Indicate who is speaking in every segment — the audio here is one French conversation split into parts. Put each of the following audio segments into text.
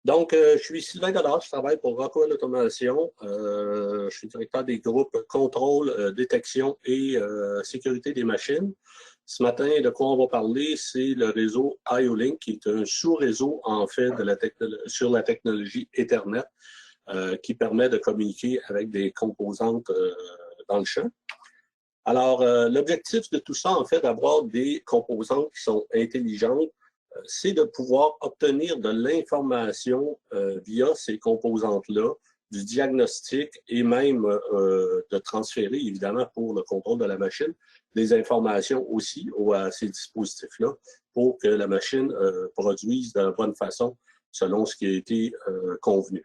Speaker 1: Donc, je suis Sylvain Godard, je travaille pour Rockwell Automation. Je suis directeur des groupes contrôle, détection et sécurité des machines. Ce matin, de quoi on va parler, c'est le réseau IO-Link, qui est un sous-réseau, en fait, sur la technologie Ethernet, qui permet de communiquer avec des composantes dans le champ. Alors, l'objectif de tout ça, en fait, d'avoir des composantes qui sont intelligentes, c'est de pouvoir obtenir de l'information via ces composantes-là, du diagnostic et même de transférer, évidemment, pour le contrôle de la machine, des informations aussi à ces dispositifs-là pour que la machine produise de la bonne façon selon ce qui a été convenu.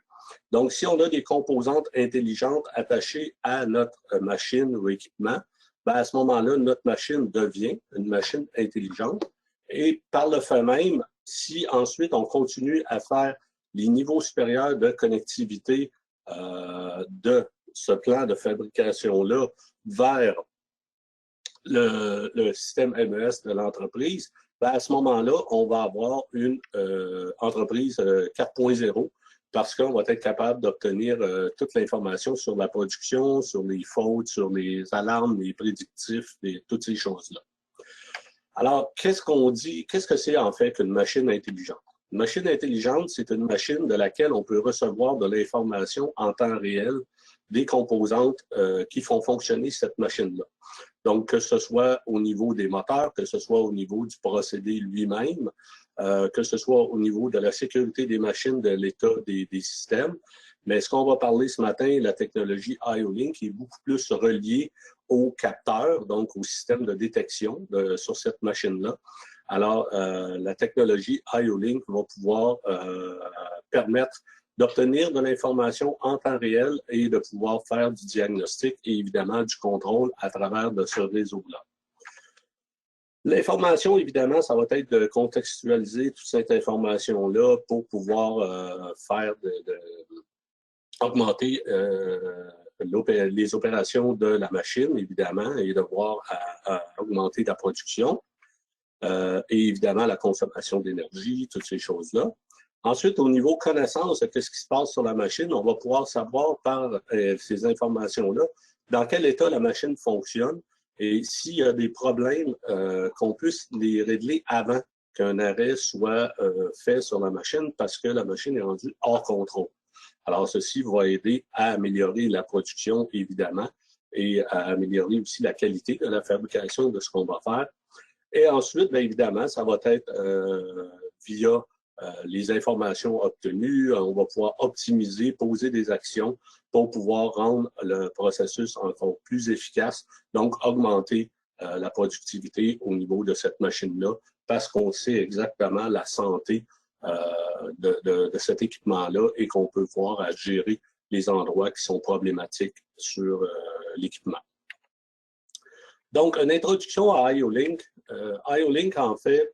Speaker 1: Donc, si on a des composantes intelligentes attachées à notre machine ou équipement, ben à ce moment-là, notre machine devient une machine intelligente. Et par le fait même, si ensuite on continue à faire les niveaux supérieurs de connectivité de ce plan de fabrication-là vers le système MES de l'entreprise, ben à ce moment-là, on va avoir une entreprise 4.0 parce qu'on va être capable d'obtenir toute l'information sur la production, sur les fautes, sur les alarmes, les prédictifs, toutes ces choses-là. Alors, qu'est-ce qu'on dit? Qu'est-ce que c'est en fait qu'une machine intelligente? Une machine intelligente, c'est une machine de laquelle on peut recevoir de l'information en temps réel des composantes qui font fonctionner cette machine-là. Donc, que ce soit au niveau des moteurs, que ce soit au niveau du procédé lui-même, que ce soit au niveau de la sécurité des machines, de l'état des systèmes. Mais ce qu'on va parler ce matin, la technologie IO-Link est beaucoup plus reliée aux capteurs, donc au système de détection sur cette machine-là. Alors, la technologie IO-Link va pouvoir permettre d'obtenir de l'information en temps réel et de pouvoir faire du diagnostic et évidemment du contrôle à travers de ce réseau-là. L'information, évidemment, ça va être de contextualiser toute cette information-là pour pouvoir augmenter les opérations de la machine, évidemment, et de voir à augmenter la production et évidemment la consommation d'énergie, toutes ces choses-là. Ensuite, au niveau connaissance de ce qui se passe sur la machine, on va pouvoir savoir par ces informations-là dans quel état la machine fonctionne et s'il y a des problèmes, qu'on puisse les régler avant qu'un arrêt soit fait sur la machine parce que la machine est rendue hors contrôle. Alors, ceci va aider à améliorer la production, évidemment, et à améliorer aussi la qualité de la fabrication de ce qu'on va faire. Et ensuite, bien évidemment, ça va être via les informations obtenues, on va pouvoir optimiser, poser des actions pour pouvoir rendre le processus encore plus efficace, donc augmenter la productivité au niveau de cette machine-là, parce qu'on sait exactement la santé de cet équipement-là et qu'on peut voir à gérer les endroits qui sont problématiques sur l'équipement. Donc, une introduction à IO-Link. IO-Link, en fait,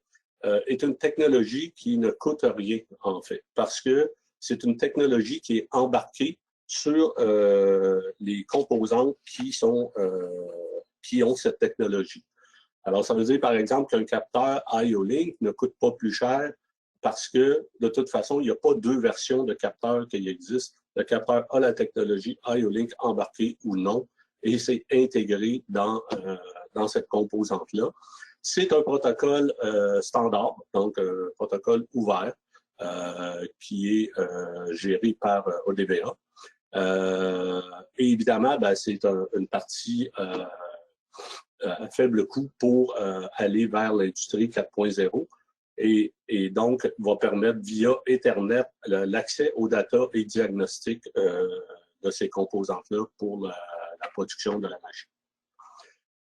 Speaker 1: est une technologie qui ne coûte rien, en fait, parce que c'est une technologie qui est embarquée sur les composantes qui ont cette technologie. Alors, ça veut dire, par exemple, qu'un capteur IO-Link ne coûte pas plus cher parce que, de toute façon, il n'y a pas deux versions de capteurs qui existent. Le capteur a la technologie IO-Link embarquée ou non, et c'est intégré dans cette composante-là. C'est un protocole standard, donc un protocole ouvert qui est géré par ODVA. Et évidemment, ben, c'est une partie à faible coût pour aller vers l'industrie 4.0 et donc va permettre via Ethernet l'accès aux data et diagnostic de ces composantes-là pour la production de la machine.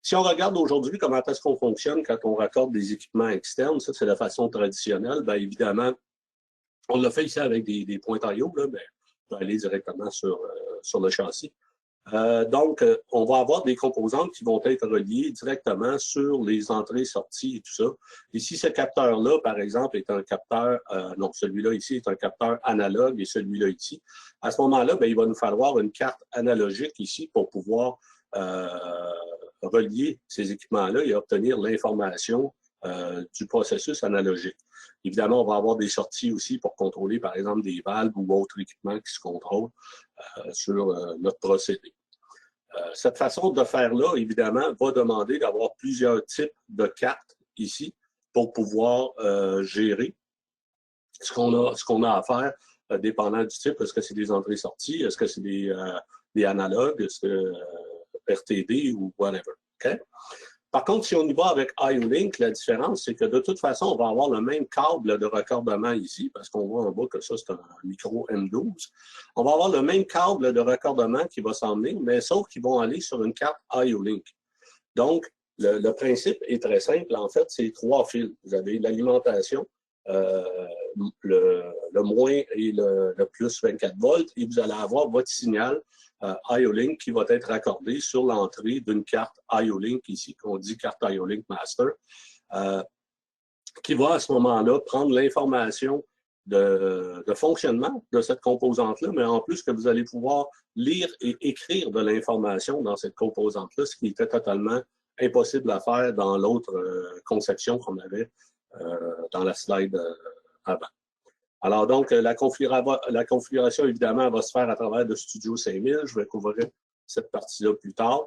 Speaker 1: Si on regarde aujourd'hui comment est-ce qu'on fonctionne quand on raccorde des équipements externes, ça c'est la façon traditionnelle, bien évidemment, on l'a fait ici avec des pointillaux, là, mais on va aller directement sur le châssis. Donc, on va avoir des composantes qui vont être reliées directement sur les entrées-sorties et tout ça. Ici, ce capteur-là, par exemple, est un capteur, non, celui-là ici est un capteur analogue et celui-là ici. À ce moment-là, bien, il va nous falloir une carte analogique ici pour pouvoir relier ces équipements-là et obtenir l'information du processus analogique. Évidemment, on va avoir des sorties aussi pour contrôler, par exemple, des valves ou autres équipements qui se contrôlent sur notre procédé. Cette façon de faire-là, évidemment, va demander d'avoir plusieurs types de cartes ici pour pouvoir gérer ce qu'on a à faire dépendant du type. Est-ce que c'est des entrées-sorties? Est-ce que c'est des analogues? Est-ce que RTD ou whatever? Okay? Par contre, si on y va avec IO-Link, la différence, c'est que de toute façon, on va avoir le même câble de raccordement ici, parce qu'on voit en bas que ça, c'est un micro M12. On va avoir le même câble de raccordement qui va s'emmener, mais sauf qu'ils vont aller sur une carte IO-Link. Donc, le principe est très simple. En fait, c'est 3 fils. Vous avez l'alimentation, le moins et le plus 24 volts, et vous allez avoir votre signal IO-Link qui va être raccordé sur l'entrée d'une carte IO-Link ici, qu'on dit carte IO-Link Master, qui va à ce moment-là prendre l'information de fonctionnement de cette composante-là, mais en plus que vous allez pouvoir lire et écrire de l'information dans cette composante-là, ce qui était totalement impossible à faire dans l'autre conception qu'on avait dans la slide avant. Alors donc, la configuration, évidemment, va se faire à travers le Studio 5000. Je vais couvrir cette partie-là plus tard.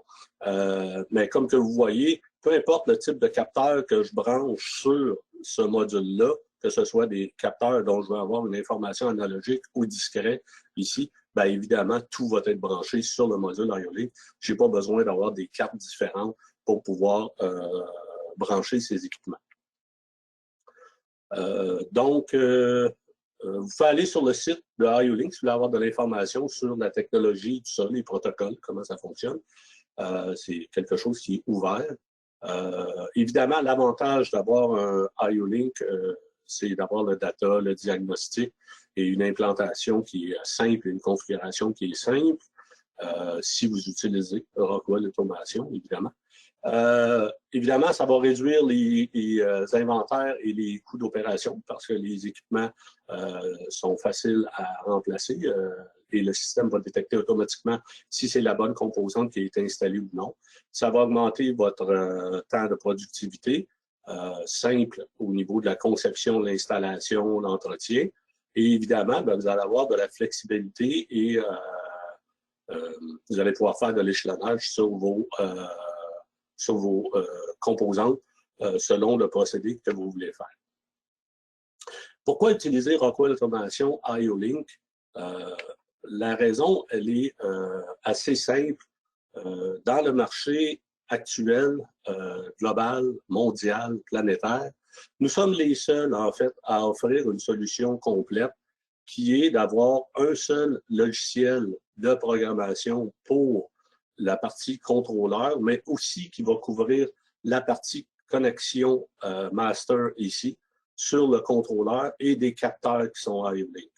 Speaker 1: Mais comme que vous voyez, peu importe le type de capteur que je branche sur ce module-là, que ce soit des capteurs dont je vais avoir une information analogique ou discret ici, bien évidemment, tout va être branché sur le module IO-Link. Je n'ai pas besoin d'avoir des cartes différentes pour pouvoir brancher ces équipements. Vous pouvez aller sur le site de IO-Link si vous voulez avoir de l'information sur la technologie, tout ça, les protocoles, comment ça fonctionne. C'est quelque chose qui est ouvert. Évidemment, l'avantage d'avoir un IO-Link, c'est d'avoir le data, le diagnostic et une implantation qui est simple, une configuration qui est simple. Si vous utilisez Rockwell Automation, évidemment. Évidemment, ça va réduire les inventaires et les coûts d'opération parce que les équipements sont faciles à remplacer et le système va détecter automatiquement si c'est la bonne composante qui est installée ou non. Ça va augmenter votre temps de productivité, simple au niveau de la conception, l'installation, l'entretien. Et évidemment, bien, vous allez avoir de la flexibilité et vous allez pouvoir faire de l'échelonnage sur vos composantes selon le procédé que vous voulez faire. Pourquoi utiliser Rockwell Automation IO-Link? La raison, elle est assez simple. Dans le marché actuel, global, mondial, planétaire, nous sommes les seuls, en fait, à offrir une solution complète qui est d'avoir un seul logiciel de programmation pour la partie contrôleur, mais aussi qui va couvrir la partie connexion master ici sur le contrôleur et des capteurs qui sont IO-Link.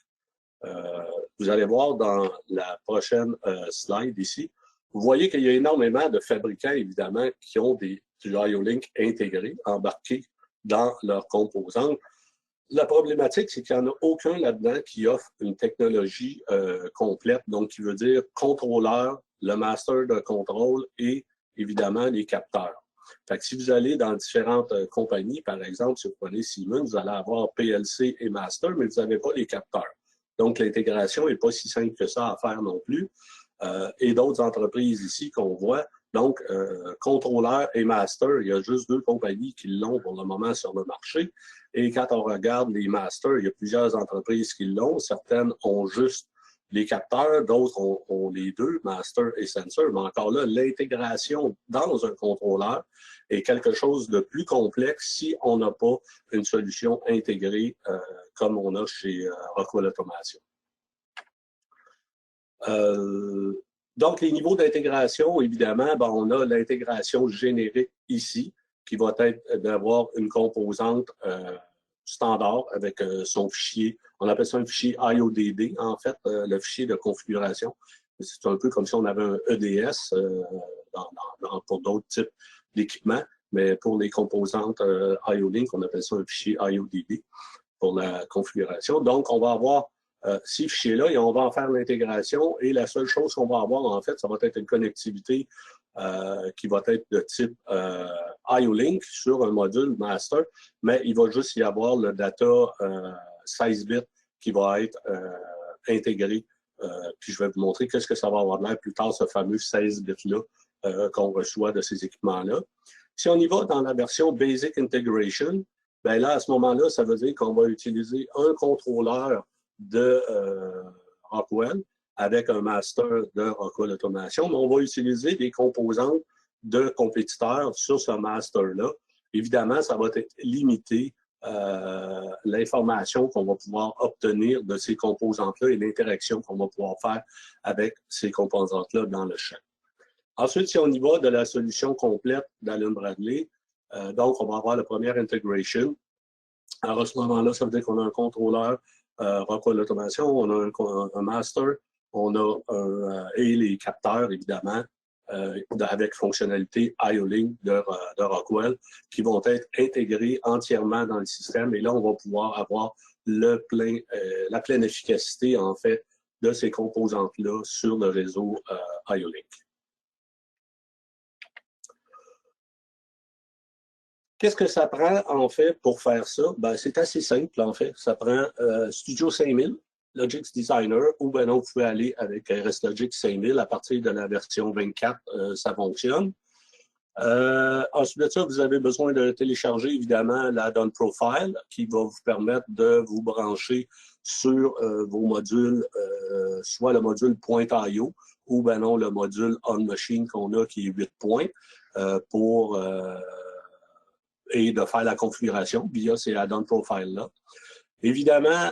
Speaker 1: Vous allez voir dans la prochaine slide ici, vous voyez qu'il y a énormément de fabricants, évidemment, qui ont du IO-Link intégré, embarqué dans leurs composantes. La problématique, c'est qu'il n'y en a aucun là-dedans qui offre une technologie complète, donc qui veut dire contrôleur, le master de contrôle et évidemment les capteurs. Fait que si vous allez dans différentes compagnies, par exemple, si vous prenez Siemens, vous allez avoir PLC et master, mais vous n'avez pas les capteurs. Donc l'intégration n'est pas si simple que ça à faire non plus. Et d'autres entreprises ici qu'on voit, donc contrôleur et master, il y a juste 2 compagnies qui l'ont pour le moment sur le marché. Et quand on regarde les masters, il y a plusieurs entreprises qui l'ont. Certaines ont juste les capteurs, d'autres ont les 2, master et sensor. Mais encore là, l'intégration dans un contrôleur est quelque chose de plus complexe si on n'a pas une solution intégrée comme on a chez Rockwell Automation. Donc, les niveaux d'intégration, évidemment, ben, on a l'intégration générique ici, qui va être d'avoir une composante standard avec son fichier. On appelle ça un fichier IODD, en fait, le fichier de configuration. C'est un peu comme si on avait un EDS pour d'autres types d'équipements, mais pour les composantes IO-Link, on appelle ça un fichier IODD pour la configuration. Donc, on va avoir ces fichiers-là et on va en faire l'intégration. Et la seule chose qu'on va avoir, en fait, ça va être une connectivité qui va être de type IO-Link sur un module master, mais il va juste y avoir le data 16 bits qui va être intégré. Puis je vais vous montrer qu'est-ce que ça va avoir l'air plus tard, ce fameux 16 bits-là qu'on reçoit de ces équipements-là. Si on y va dans la version Basic Integration, bien là, à ce moment-là, ça veut dire qu'on va utiliser un contrôleur de Rockwell avec un master de Rockwell Automation, mais on va utiliser des composantes de compétiteurs sur ce master-là. Évidemment, ça va être limité l'information qu'on va pouvoir obtenir de ces composantes-là et l'interaction qu'on va pouvoir faire avec ces composantes-là dans le champ. Ensuite, si on y va de la solution complète d'Allen-Bradley, donc on va avoir la première integration. Alors à ce moment-là, ça veut dire qu'on a un contrôleur Rockwell Automation, on a un master, on a et les capteurs, évidemment, avec fonctionnalité IO-Link de Rockwell, qui vont être intégrés entièrement dans le système. Et là, on va pouvoir avoir la pleine efficacité, en fait, de ces composantes-là sur le réseau IO-Link. Qu'est-ce que ça prend, en fait, pour faire ça? Ben, c'est assez simple, en fait. Ça prend Studio 5000, Logix Designer, ou ben non, vous pouvez aller avec RSLogix 5000. À partir de la version 24, ça fonctionne. Ensuite de ça, vous avez besoin de télécharger, évidemment, l'add-on profile qui va vous permettre de vous brancher sur vos modules, soit le module .io ou ben non, le module on-machine qu'on a qui est 8 points et de faire la configuration via ces add-on profiles-là. Évidemment,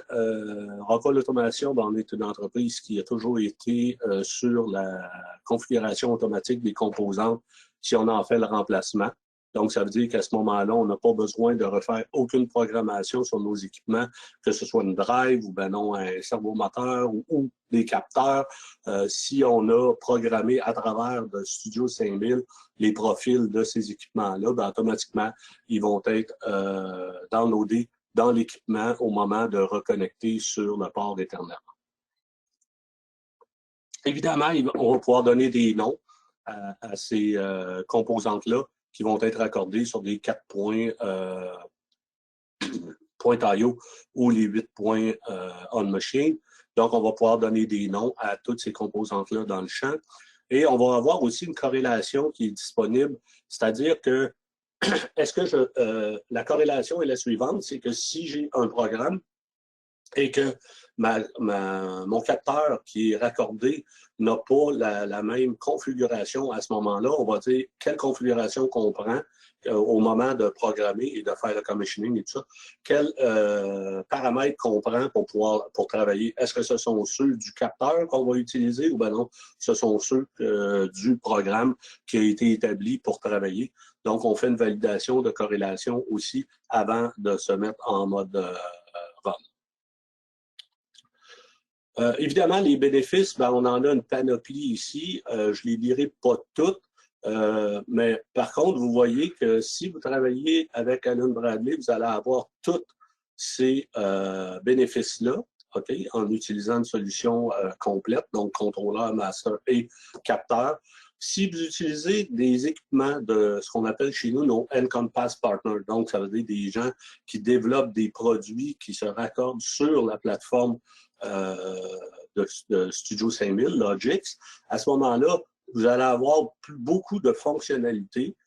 Speaker 1: Rockwell Automation, ben, on est une entreprise qui a toujours été sur la configuration automatique des composantes si on en fait le remplacement. Donc, ça veut dire qu'à ce moment-là, on n'a pas besoin de refaire aucune programmation sur nos équipements, que ce soit une drive ou ben non, un servomoteur ou des capteurs. Si on a programmé à travers de Studio 5000 les profils de ces équipements-là, ben, automatiquement, ils vont être downloadés dans l'équipement au moment de reconnecter sur le port Ethernet. Évidemment, on va pouvoir donner des noms à ces composantes-là qui vont être accordées sur des 4 points .io ou les 8 points on-machine. Donc, on va pouvoir donner des noms à toutes ces composantes-là dans le champ. Et on va avoir aussi une corrélation qui est disponible, c'est-à-dire que est-ce que la corrélation est la suivante, c'est que si j'ai un programme et que mon capteur qui est raccordé n'a pas la même configuration à ce moment-là, on va dire quelle configuration qu'on prend au moment de programmer et de faire le commissioning et tout ça, quels paramètres qu'on prend pour travailler. Est-ce que ce sont ceux du capteur qu'on va utiliser ou ben non, ce sont ceux du programme qui a été établi pour travailler. Donc, on fait une validation de corrélation aussi avant de se mettre en mode run. Évidemment, les bénéfices, ben, on en a une panoplie ici. Je ne les dirai pas toutes, mais par contre, vous voyez que si vous travaillez avec Allen-Bradley, vous allez avoir tous ces bénéfices-là, okay, en utilisant une solution complète, donc contrôleur, master et capteur. Si vous utilisez des équipements de ce qu'on appelle chez nous nos Encompass Partners, donc ça veut dire des gens qui développent des produits qui se raccordent sur la plateforme de Studio 5000, Logix, à ce moment-là, vous allez avoir beaucoup de fonctionnalités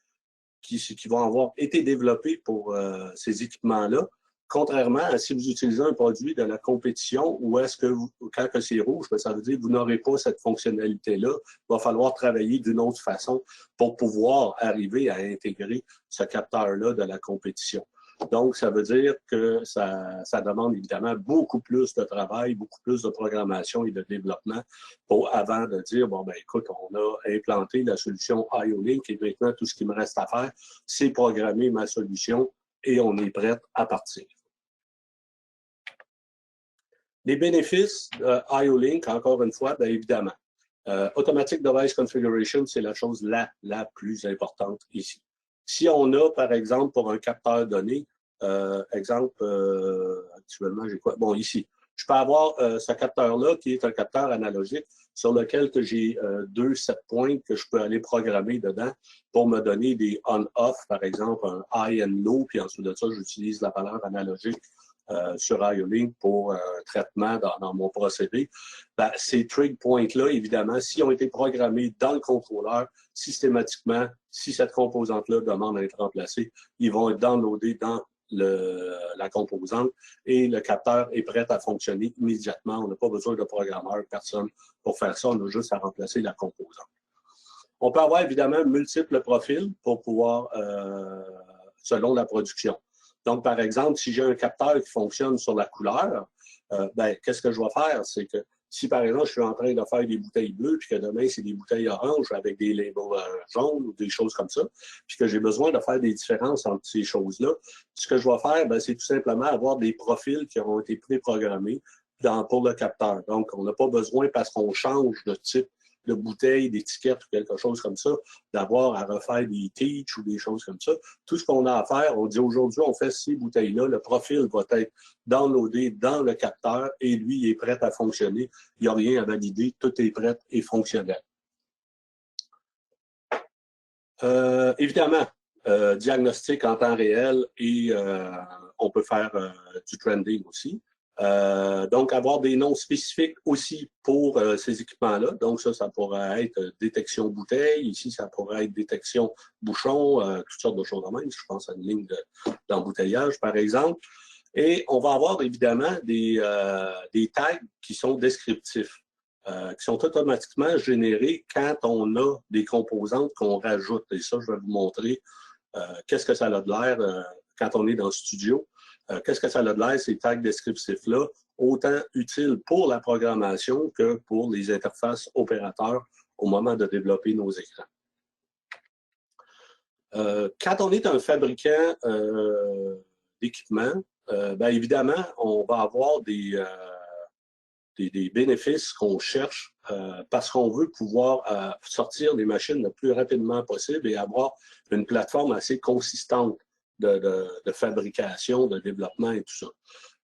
Speaker 1: qui vont avoir été développées pour ces équipements-là, contrairement à si vous utilisez un produit de la compétition où est-ce que quand c'est rouge, ça veut dire que vous n'aurez pas cette fonctionnalité-là. Il va falloir travailler d'une autre façon pour pouvoir arriver à intégrer ce capteur-là de la compétition. Donc, ça veut dire que ça demande évidemment beaucoup plus de travail, beaucoup plus de programmation et de développement avant de dire, bon, ben écoute, on a implanté la solution IO-Link et maintenant, tout ce qui me reste à faire, c'est programmer ma solution et on est prêt à partir. Les bénéfices de IO-Link, encore une fois, bien évidemment, Automatic Device Configuration, c'est la chose la plus importante ici. Si on a, par exemple, pour un capteur donné, exemple, actuellement, j'ai quoi? Bon, ici, Je peux avoir ce capteur-là qui est un capteur analogique sur lequel j'ai 2 set points que je peux aller programmer dedans pour me donner des on-off, par exemple un high and low, puis ensuite de ça, j'utilise la valeur analogique sur IO-Link pour traitement dans mon procédé. Ben, ces trig points-là, évidemment, s'ils ont été programmés dans le contrôleur, systématiquement, si cette composante-là demande à être remplacée, ils vont être downloadés dans la composante et le capteur est prêt à fonctionner immédiatement. On n'a pas besoin de programmeur, personne pour faire ça. On a juste à remplacer la composante. On peut avoir évidemment multiples profils pour pouvoir, selon la production. Donc, par exemple, si j'ai un capteur qui fonctionne sur la couleur, ben, qu'est-ce que je vais faire? C'est que si, par exemple, je suis en train de faire des bouteilles bleues, puis que demain, c'est des bouteilles oranges avec des labels jaunes ou des choses comme ça, puis que j'ai besoin de faire des différences entre ces choses-là, ce que je vais faire, ben, c'est tout simplement avoir des profils qui auront été préprogrammés pour le capteur. Donc, on n'a pas besoin, parce qu'on change de type de bouteille, d'étiquette ou quelque chose comme ça, d'avoir à refaire des teach ou des choses comme ça. Tout ce qu'on a à faire, on dit aujourd'hui, on fait ces bouteilles-là, le profil va être downloadé dans le capteur et lui, il est prêt à fonctionner. Il n'y a rien à valider, tout est prêt et fonctionnel. Évidemment, diagnostic en temps réel et on peut faire du trending aussi. Donc, avoir des noms spécifiques aussi pour ces équipements-là. Donc, ça pourrait être détection bouteille. Ici, ça pourrait être détection bouchon, toutes sortes de choses en même. Je pense à une ligne d'embouteillage, par exemple. Et on va avoir évidemment des tags qui sont descriptifs, qui sont automatiquement générés quand on a des composantes qu'on rajoute. Et ça, je vais vous montrer qu'est-ce que ça a de l'air quand on est dans le studio. Qu'est-ce que ça a de l'air, ces tags descriptifs-là, autant utiles pour la programmation que pour les interfaces opérateurs au moment de développer nos écrans. Quand on est un fabricant d'équipements, bien évidemment, on va avoir des bénéfices qu'on cherche parce qu'on veut pouvoir sortir les machines le plus rapidement possible et avoir une plateforme assez consistante de fabrication, de développement et tout ça.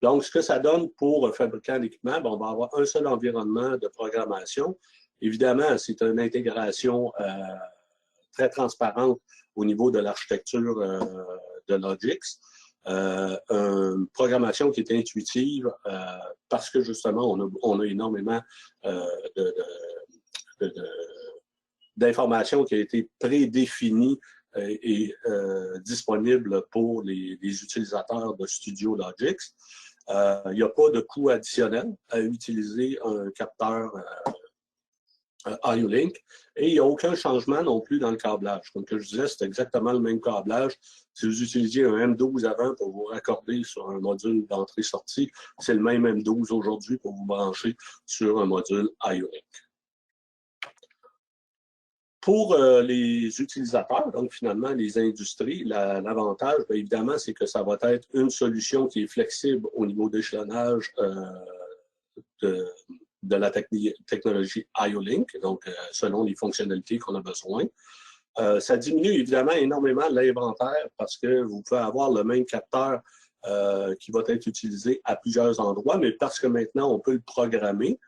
Speaker 1: Donc, ce que ça donne pour un fabricant d'équipement, on va avoir un seul environnement de programmation. Évidemment, c'est une intégration très transparente au niveau de l'architecture de Logix. Une programmation qui est intuitive parce que justement, on a énormément d'informations qui ont été prédéfinies et disponibles pour les utilisateurs de Studio Logix. Il n'y a pas de coût additionnel à utiliser un capteur IO-Link et il n'y a aucun changement non plus dans le câblage. Comme que je disais, c'est exactement le même câblage. Si vous utilisiez un M12 avant pour vous raccorder sur un module d'entrée-sortie, c'est le même M12 aujourd'hui pour vous brancher sur un module IO-Link. Pour les utilisateurs, donc finalement les industries, l'avantage, évidemment, c'est que ça va être une solution qui est flexible au niveau d'échelonnage de la technologie IO-Link, donc selon les fonctionnalités qu'on a besoin. Ça diminue évidemment énormément l'inventaire parce que vous pouvez avoir le même capteur qui va être utilisé à plusieurs endroits, mais parce que maintenant on peut le programmer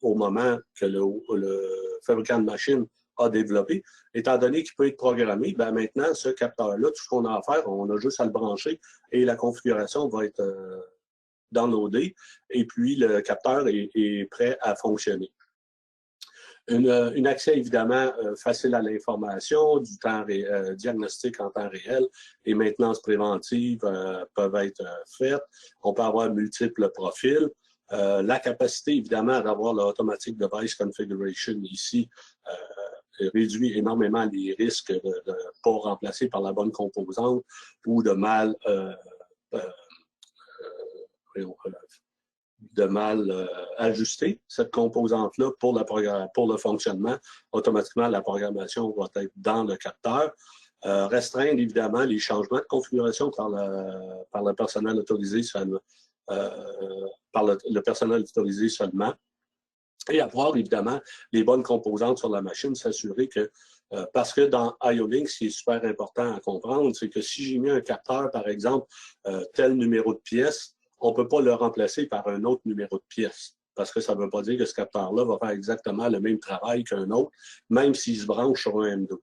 Speaker 1: au moment que le fabricant de machine a développé, étant donné qu'il peut être programmé, ben maintenant ce capteur-là, tout ce qu'on a à faire, on a juste à le brancher et la configuration va être downloadée et puis le capteur est prêt à fonctionner. Un accès évidemment facile à l'information, du temps diagnostic en temps réel et maintenance préventive peuvent être faites. On peut avoir multiples profils. La capacité évidemment d'avoir l'automatic device configuration ici réduit énormément les risques de ne pas remplacer par la bonne composante ou de mal ajuster cette composante-là pour le fonctionnement. Automatiquement, la programmation va être dans le capteur. Restreindre évidemment les changements de configuration par le personnel autorisé seulement. Le personnel autorisé seulement. Et avoir évidemment les bonnes composantes sur la machine, s'assurer que, parce que dans IO-Link, ce qui est super important à comprendre, c'est que si j'ai mis un capteur, par exemple, tel numéro de pièce, on ne peut pas le remplacer par un autre numéro de pièce. Parce que ça ne veut pas dire que ce capteur-là va faire exactement le même travail qu'un autre, même s'il se branche sur un M12.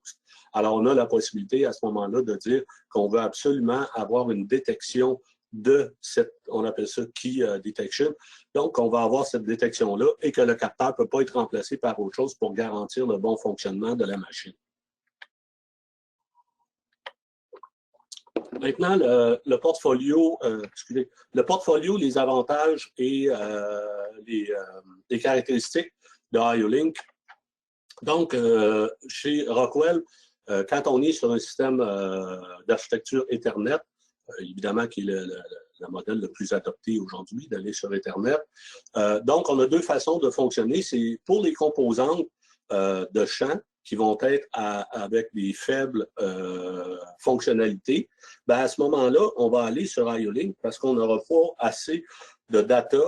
Speaker 1: Alors, on a la possibilité à ce moment-là de dire qu'on veut absolument avoir une détection de cette, on appelle ça key detection. Donc, on va avoir cette détection-là et que le capteur ne peut pas être remplacé par autre chose pour garantir le bon fonctionnement de la machine. Maintenant, le portfolio, les avantages et les caractéristiques de IO-Link. Donc, chez Rockwell, quand on est sur un système d'architecture Ethernet, évidemment qui est le modèle le plus adopté aujourd'hui, d'aller sur Ethernet. Donc, on a deux façons de fonctionner. C'est pour les composantes de champ qui vont être avec des faibles fonctionnalités. Ben, à ce moment-là, on va aller sur IO-Link parce qu'on n'aura pas assez de data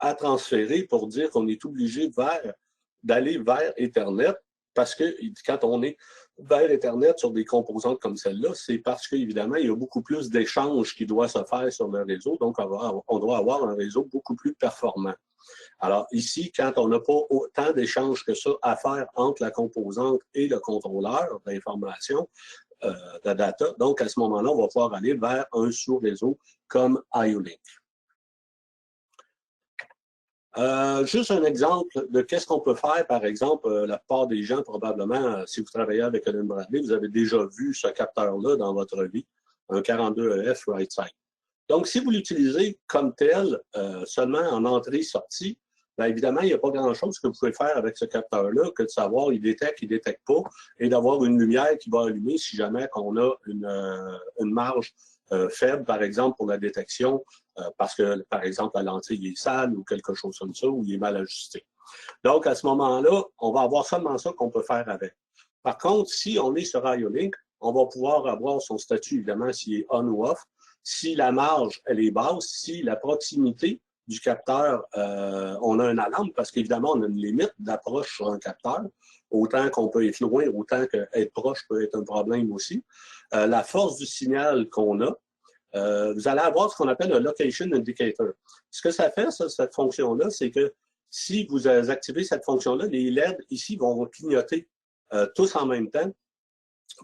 Speaker 1: à transférer pour dire qu'on est obligé d'aller vers Ethernet parce que quand on est vers Ethernet sur des composantes comme celle-là, c'est parce qu'évidemment, il y a beaucoup plus d'échanges qui doivent se faire sur le réseau, donc on doit avoir un réseau beaucoup plus performant. Alors ici, quand on n'a pas autant d'échanges que ça à faire entre la composante et le contrôleur d'information, de data, donc à ce moment-là, on va pouvoir aller vers un sous-réseau comme IO-Link. Juste un exemple de qu'est-ce qu'on peut faire, par exemple, la plupart des gens, probablement, si vous travaillez avec Allen Bradley, vous avez déjà vu ce capteur-là dans votre vie, un 42EF right side. Donc, si vous l'utilisez comme tel, seulement en entrée-sortie, bien évidemment, il n'y a pas grand-chose que vous pouvez faire avec ce capteur-là que de savoir il détecte pas, et d'avoir une lumière qui va allumer si jamais on a une marge faible, par exemple, pour la détection, parce que, par exemple, la lentille est sale ou quelque chose comme ça, ou il est mal ajusté. Donc, à ce moment-là, on va avoir seulement ça qu'on peut faire avec. Par contre, si on est sur IO-Link, on va pouvoir avoir son statut, évidemment, s'il est on ou off, si la marge, elle est basse, si la proximité du capteur, on a une alarme, parce qu'évidemment, on a une limite d'approche sur un capteur, autant qu'on peut être loin, autant qu'être proche peut être un problème aussi. La force du signal qu'on a, vous allez avoir ce qu'on appelle un location indicator. Ce que ça fait, ça, cette fonction-là, c'est que si vous activez cette fonction-là, les LED ici vont clignoter tous en même temps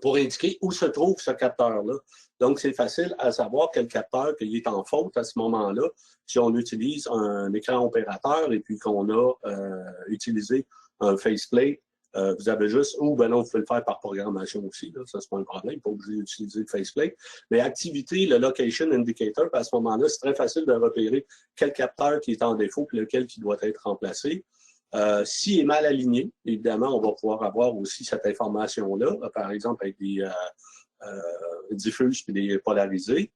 Speaker 1: pour indiquer où se trouve ce capteur-là. Donc, c'est facile à savoir quel capteur qu'il est en faute à ce moment-là si on utilise un écran opérateur et puis qu'on a utilisé un faceplate. Vous avez juste, ou ben non, vous pouvez le faire par programmation aussi, là, ça c'est pas un problème, pas obligé d'utiliser le faceplate. Mais activité, le location indicator, à ce moment-là, c'est très facile de repérer quel capteur qui est en défaut et lequel qui doit être remplacé. S'il est mal aligné, évidemment, on va pouvoir avoir aussi cette information-là, par exemple avec des diffuses et des polarisés.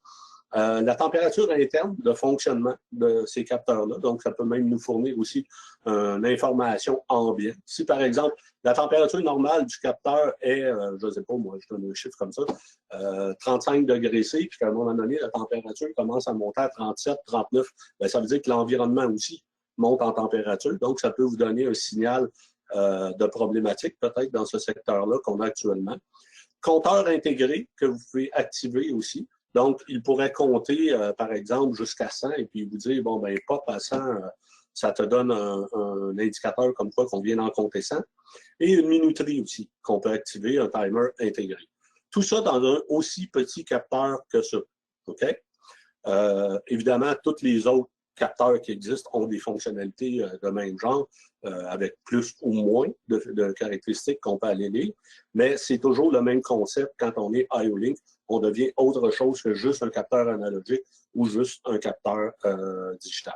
Speaker 1: La température interne de fonctionnement de ces capteurs-là, donc ça peut même nous fournir aussi une information ambiante. Si par exemple, la température normale du capteur est, je ne sais pas, moi je donne un chiffre comme ça, 35 degrés C, puis qu'à un moment donné, la température commence à monter à 37, 39, bien, ça veut dire que l'environnement aussi monte en température, donc ça peut vous donner un signal de problématique peut-être dans ce secteur-là qu'on a actuellement. Compteur intégré que vous pouvez activer aussi. Donc, il pourrait compter, par exemple, jusqu'à 100 et puis vous dire, bon, ben pop à 100, ça te donne un indicateur comme quoi qu'on vient d'en compter 100. Et une minuterie aussi qu'on peut activer, un timer intégré. Tout ça dans un aussi petit capteur que ça. OK? Évidemment, tous les autres capteurs qui existent ont des fonctionnalités de même genre, avec plus ou moins de caractéristiques qu'on peut aller lire, mais c'est toujours le même concept quand on est IO-Link. On devient autre chose que juste un capteur analogique ou juste un capteur digital.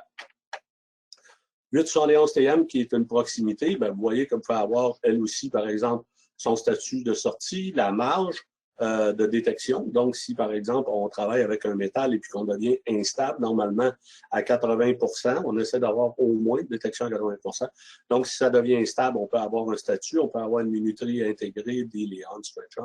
Speaker 1: 871 TM, qui est une proximité, ben, vous voyez comme peut avoir, elle aussi, par exemple, son statut de sortie, la marge de détection. Donc, si, par exemple, on travaille avec un métal et puis qu'on devient instable, normalement, à 80%, on essaie d'avoir au moins une détection à 80%. Donc, si ça devient instable, on peut avoir un statut, on peut avoir une minuterie intégrée, des Leon, stretch.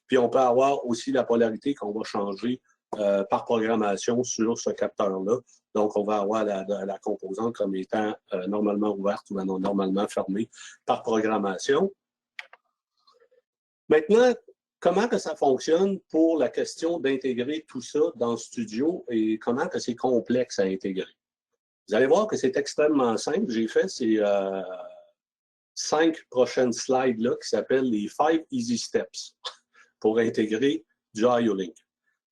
Speaker 1: Puis, on peut avoir aussi la polarité qu'on va changer par programmation sur ce capteur-là. Donc, on va avoir la composante comme étant normalement ouverte ou normalement fermée par programmation. Maintenant, comment que ça fonctionne pour la question d'intégrer tout ça dans Studio et comment que c'est complexe à intégrer. Vous allez voir que c'est extrêmement simple. J'ai fait ces 5 prochaines slides-là qui s'appellent les 5 Easy Steps pour intégrer du IO-Link.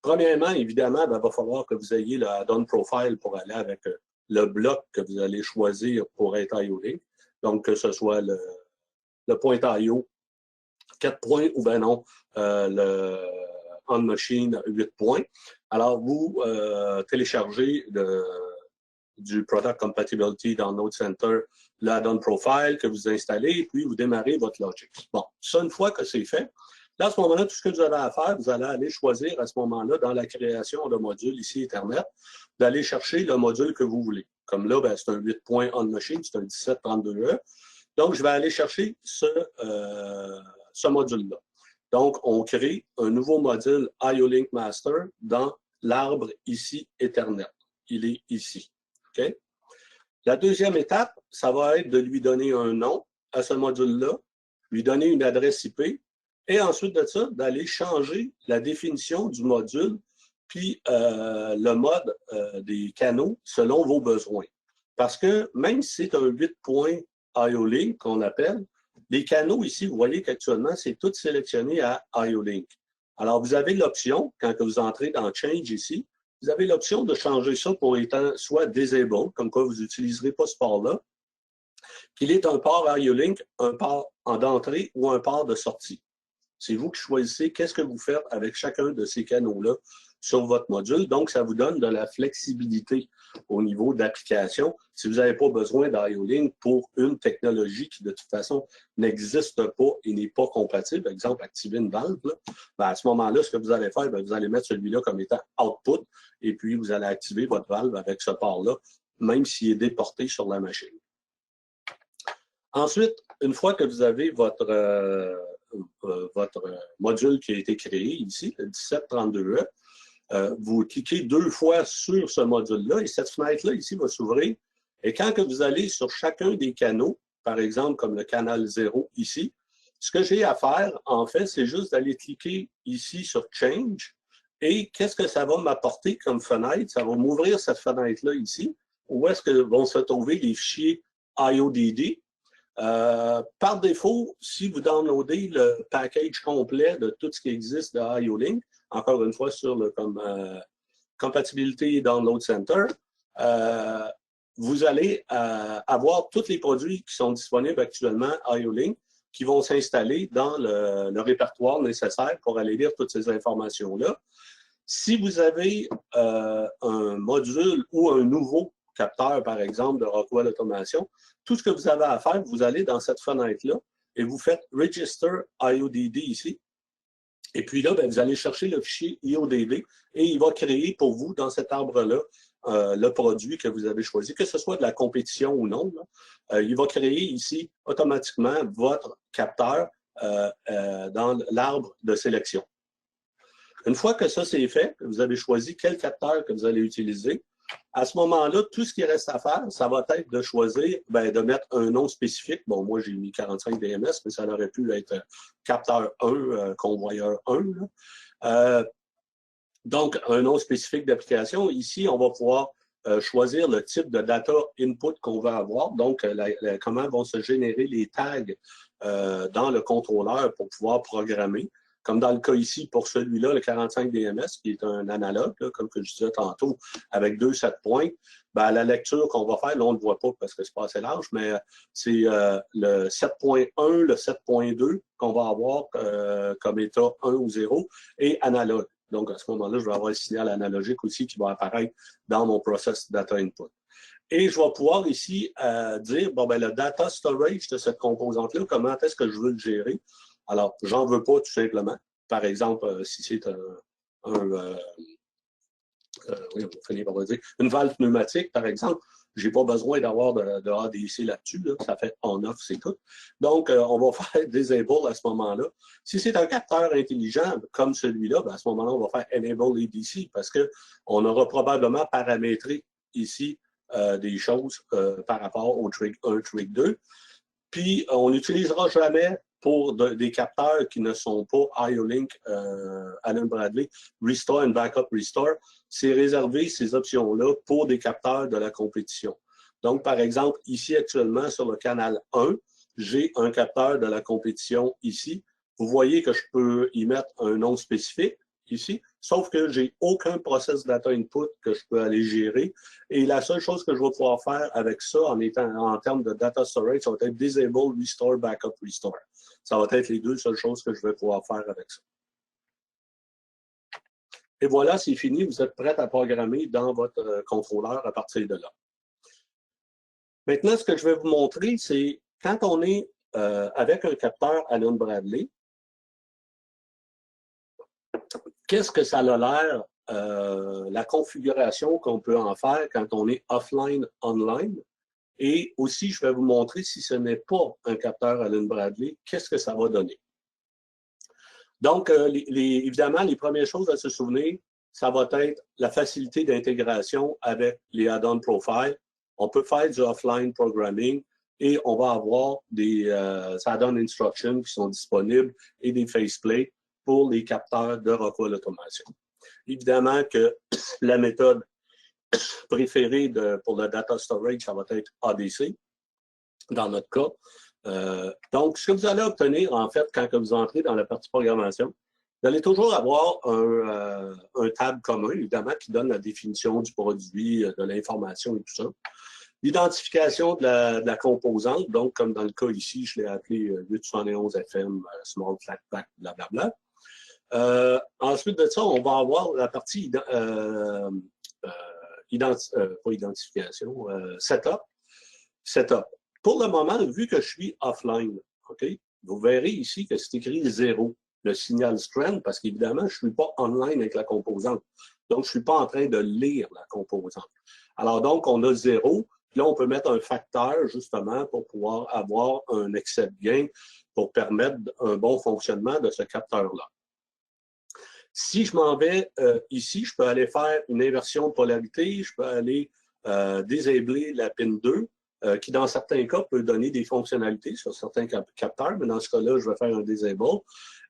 Speaker 1: Premièrement, évidemment, il va falloir que vous ayez le add-on profile pour aller avec le bloc que vous allez choisir pour être IO-Link. Donc, que ce soit le point IO 4 points ou bien non, le on-machine 8 points. Alors, vous téléchargez du Product Compatibility Download Center, le add-on profile que vous installez, puis vous démarrez votre Logix. Bon, ça, une fois que c'est fait, là, à ce moment-là, tout ce que vous avez à faire, vous allez aller choisir à ce moment-là, dans la création de module ici Ethernet, d'aller chercher le module que vous voulez. Comme là, c'est un 8 points on-machine, c'est un 1732E. Donc, je vais aller chercher ce module-là. Donc, on crée un nouveau module IO-Link Master dans l'arbre ici Ethernet. Il est ici. OK? La deuxième étape, ça va être de lui donner un nom à ce module-là, lui donner une adresse IP, et ensuite de ça, d'aller changer la définition du module, puis le mode des canaux selon vos besoins. Parce que même si c'est un 8 points IO-Link qu'on appelle, les canaux ici, vous voyez qu'actuellement, c'est tout sélectionné à IO-Link. Alors, vous avez l'option, quand vous entrez dans Change ici, vous avez l'option de changer ça pour étant soit Disable, comme quoi vous n'utiliserez pas ce port-là, qu'il est un port IO-Link, un port d'entrée ou un port de sortie. C'est vous qui choisissez qu'est-ce que vous faites avec chacun de ces canaux-là sur votre module. Donc, ça vous donne de la flexibilité au niveau d'application. Si vous n'avez pas besoin d'IO-Link pour une technologie qui, de toute façon, n'existe pas et n'est pas compatible, par exemple, activer une valve, là, à ce moment-là, ce que vous allez faire, vous allez mettre celui-là comme étant output et puis vous allez activer votre valve avec ce port-là, même s'il est déporté sur la machine. Ensuite, une fois que vous avez votre module qui a été créé ici, le 1732E, vous cliquez 2 fois sur ce module-là et cette fenêtre-là ici va s'ouvrir. Et quand que vous allez sur chacun des canaux, par exemple comme le canal 0 ici, ce que j'ai à faire, en fait, c'est juste d'aller cliquer ici sur Change. Et qu'est-ce que ça va m'apporter comme fenêtre? Ça va m'ouvrir cette fenêtre-là ici, où est-ce que vont se trouver les fichiers IODD. Par défaut, si vous downloadez le package complet de tout ce qui existe de IO-Link, encore une fois sur le Compatibility Download Center, vous allez avoir tous les produits qui sont disponibles actuellement IO-Link qui vont s'installer dans le répertoire nécessaire pour aller lire toutes ces informations-là. Si vous avez un module ou un nouveau capteur, par exemple, de Rockwell Automation, tout ce que vous avez à faire, vous allez dans cette fenêtre-là et vous faites Register IODD ici. Et puis là, vous allez chercher le fichier IODD et il va créer pour vous, dans cet arbre-là, le produit que vous avez choisi, que ce soit de la compétition ou non. Il va créer ici automatiquement votre capteur dans l'arbre de sélection. Une fois que ça c'est fait, que vous avez choisi quel capteur que vous allez utiliser, à ce moment-là, tout ce qui reste à faire, ça va être de choisir, de mettre un nom spécifique. Bon, moi, j'ai mis 45 DMS, mais ça aurait pu être capteur 1, convoyeur 1. Donc, un nom spécifique d'application. Ici, on va pouvoir choisir le type de data input qu'on va avoir. Donc, comment vont se générer les tags dans le contrôleur pour pouvoir programmer. Comme dans le cas ici, pour celui-là, le 45 DMS, qui est un analogue, là, comme que je disais tantôt, avec 2 7 points, la lecture qu'on va faire, là, on ne le voit pas parce que c'est pas assez large, mais c'est le 7.1, le 7.2 qu'on va avoir comme état 1 ou 0 et analogue. Donc, à ce moment-là, je vais avoir le signal analogique aussi qui va apparaître dans mon process data input. Et je vais pouvoir ici dire, le data storage de cette composante-là, comment est-ce que je veux le gérer? Alors, j'en veux pas tout simplement. Par exemple, si c'est oui, on va finir par le dire, une valve pneumatique, par exemple, j'ai pas besoin d'avoir de ADC là-dessus, là. Ça fait on-off, c'est tout. Donc, on va faire disable à ce moment-là. Si c'est un capteur intelligent comme celui-là, à ce moment-là, on va faire enable ADC parce qu'on aura probablement paramétré ici des choses par rapport au trig 1, trig 2. Puis, on n'utilisera jamais pour des capteurs qui ne sont pas IO-Link, Allen Bradley, Restore and Backup Restore, c'est réservé ces options-là pour des capteurs de la compétition. Donc, par exemple, ici actuellement sur le canal 1, j'ai un capteur de la compétition ici. Vous voyez que je peux y mettre un nom spécifique ici, sauf que j'ai aucun process data input que je peux aller gérer. Et la seule chose que je vais pouvoir faire avec ça en termes de data storage, ça va être Disable, Restore, Backup, Restore. Ça va être les deux seules choses que je vais pouvoir faire avec ça. Et voilà, c'est fini. Vous êtes prêt à programmer dans votre contrôleur à partir de là. Maintenant, ce que je vais vous montrer, c'est quand on est avec un capteur Allen Bradley, qu'est-ce que ça a l'air, la configuration qu'on peut en faire quand on est offline, online. Et aussi, je vais vous montrer si ce n'est pas un capteur Allen Bradley, qu'est-ce que ça va donner. Donc, évidemment, les premières choses à se souvenir, ça va être la facilité d'intégration avec les add-on profiles. On peut faire du offline programming et on va avoir des add-on instructions qui sont disponibles et des faceplates pour les capteurs de Rockwell Automation. Évidemment que la méthode préférée pour le data storage, ça va être ADC, dans notre cas. Donc, ce que vous allez obtenir, en fait, quand vous entrez dans la partie programmation, vous allez toujours avoir un tab commun, évidemment, qui donne la définition du produit, de l'information et tout ça. L'identification de la composante, donc comme dans le cas ici, je l'ai appelé 811 FM, Small Flat Pack, blablabla. Ensuite de ça, on va avoir la partie pas identification, setup. Pour le moment, vu que je suis offline, okay, vous verrez ici que c'est écrit 0, le signal strand, parce qu'évidemment, je ne suis pas online avec la composante. Donc, je ne suis pas en train de lire la composante. Alors donc, on a 0. Puis là, on peut mettre un facteur, justement, pour pouvoir avoir un excès de gain pour permettre un bon fonctionnement de ce capteur-là. Si je m'en vais ici, je peux aller faire une inversion de polarité, je peux aller désabler la pin 2, qui dans certains cas peut donner des fonctionnalités sur certains capteurs, mais dans ce cas-là, je vais faire un disable,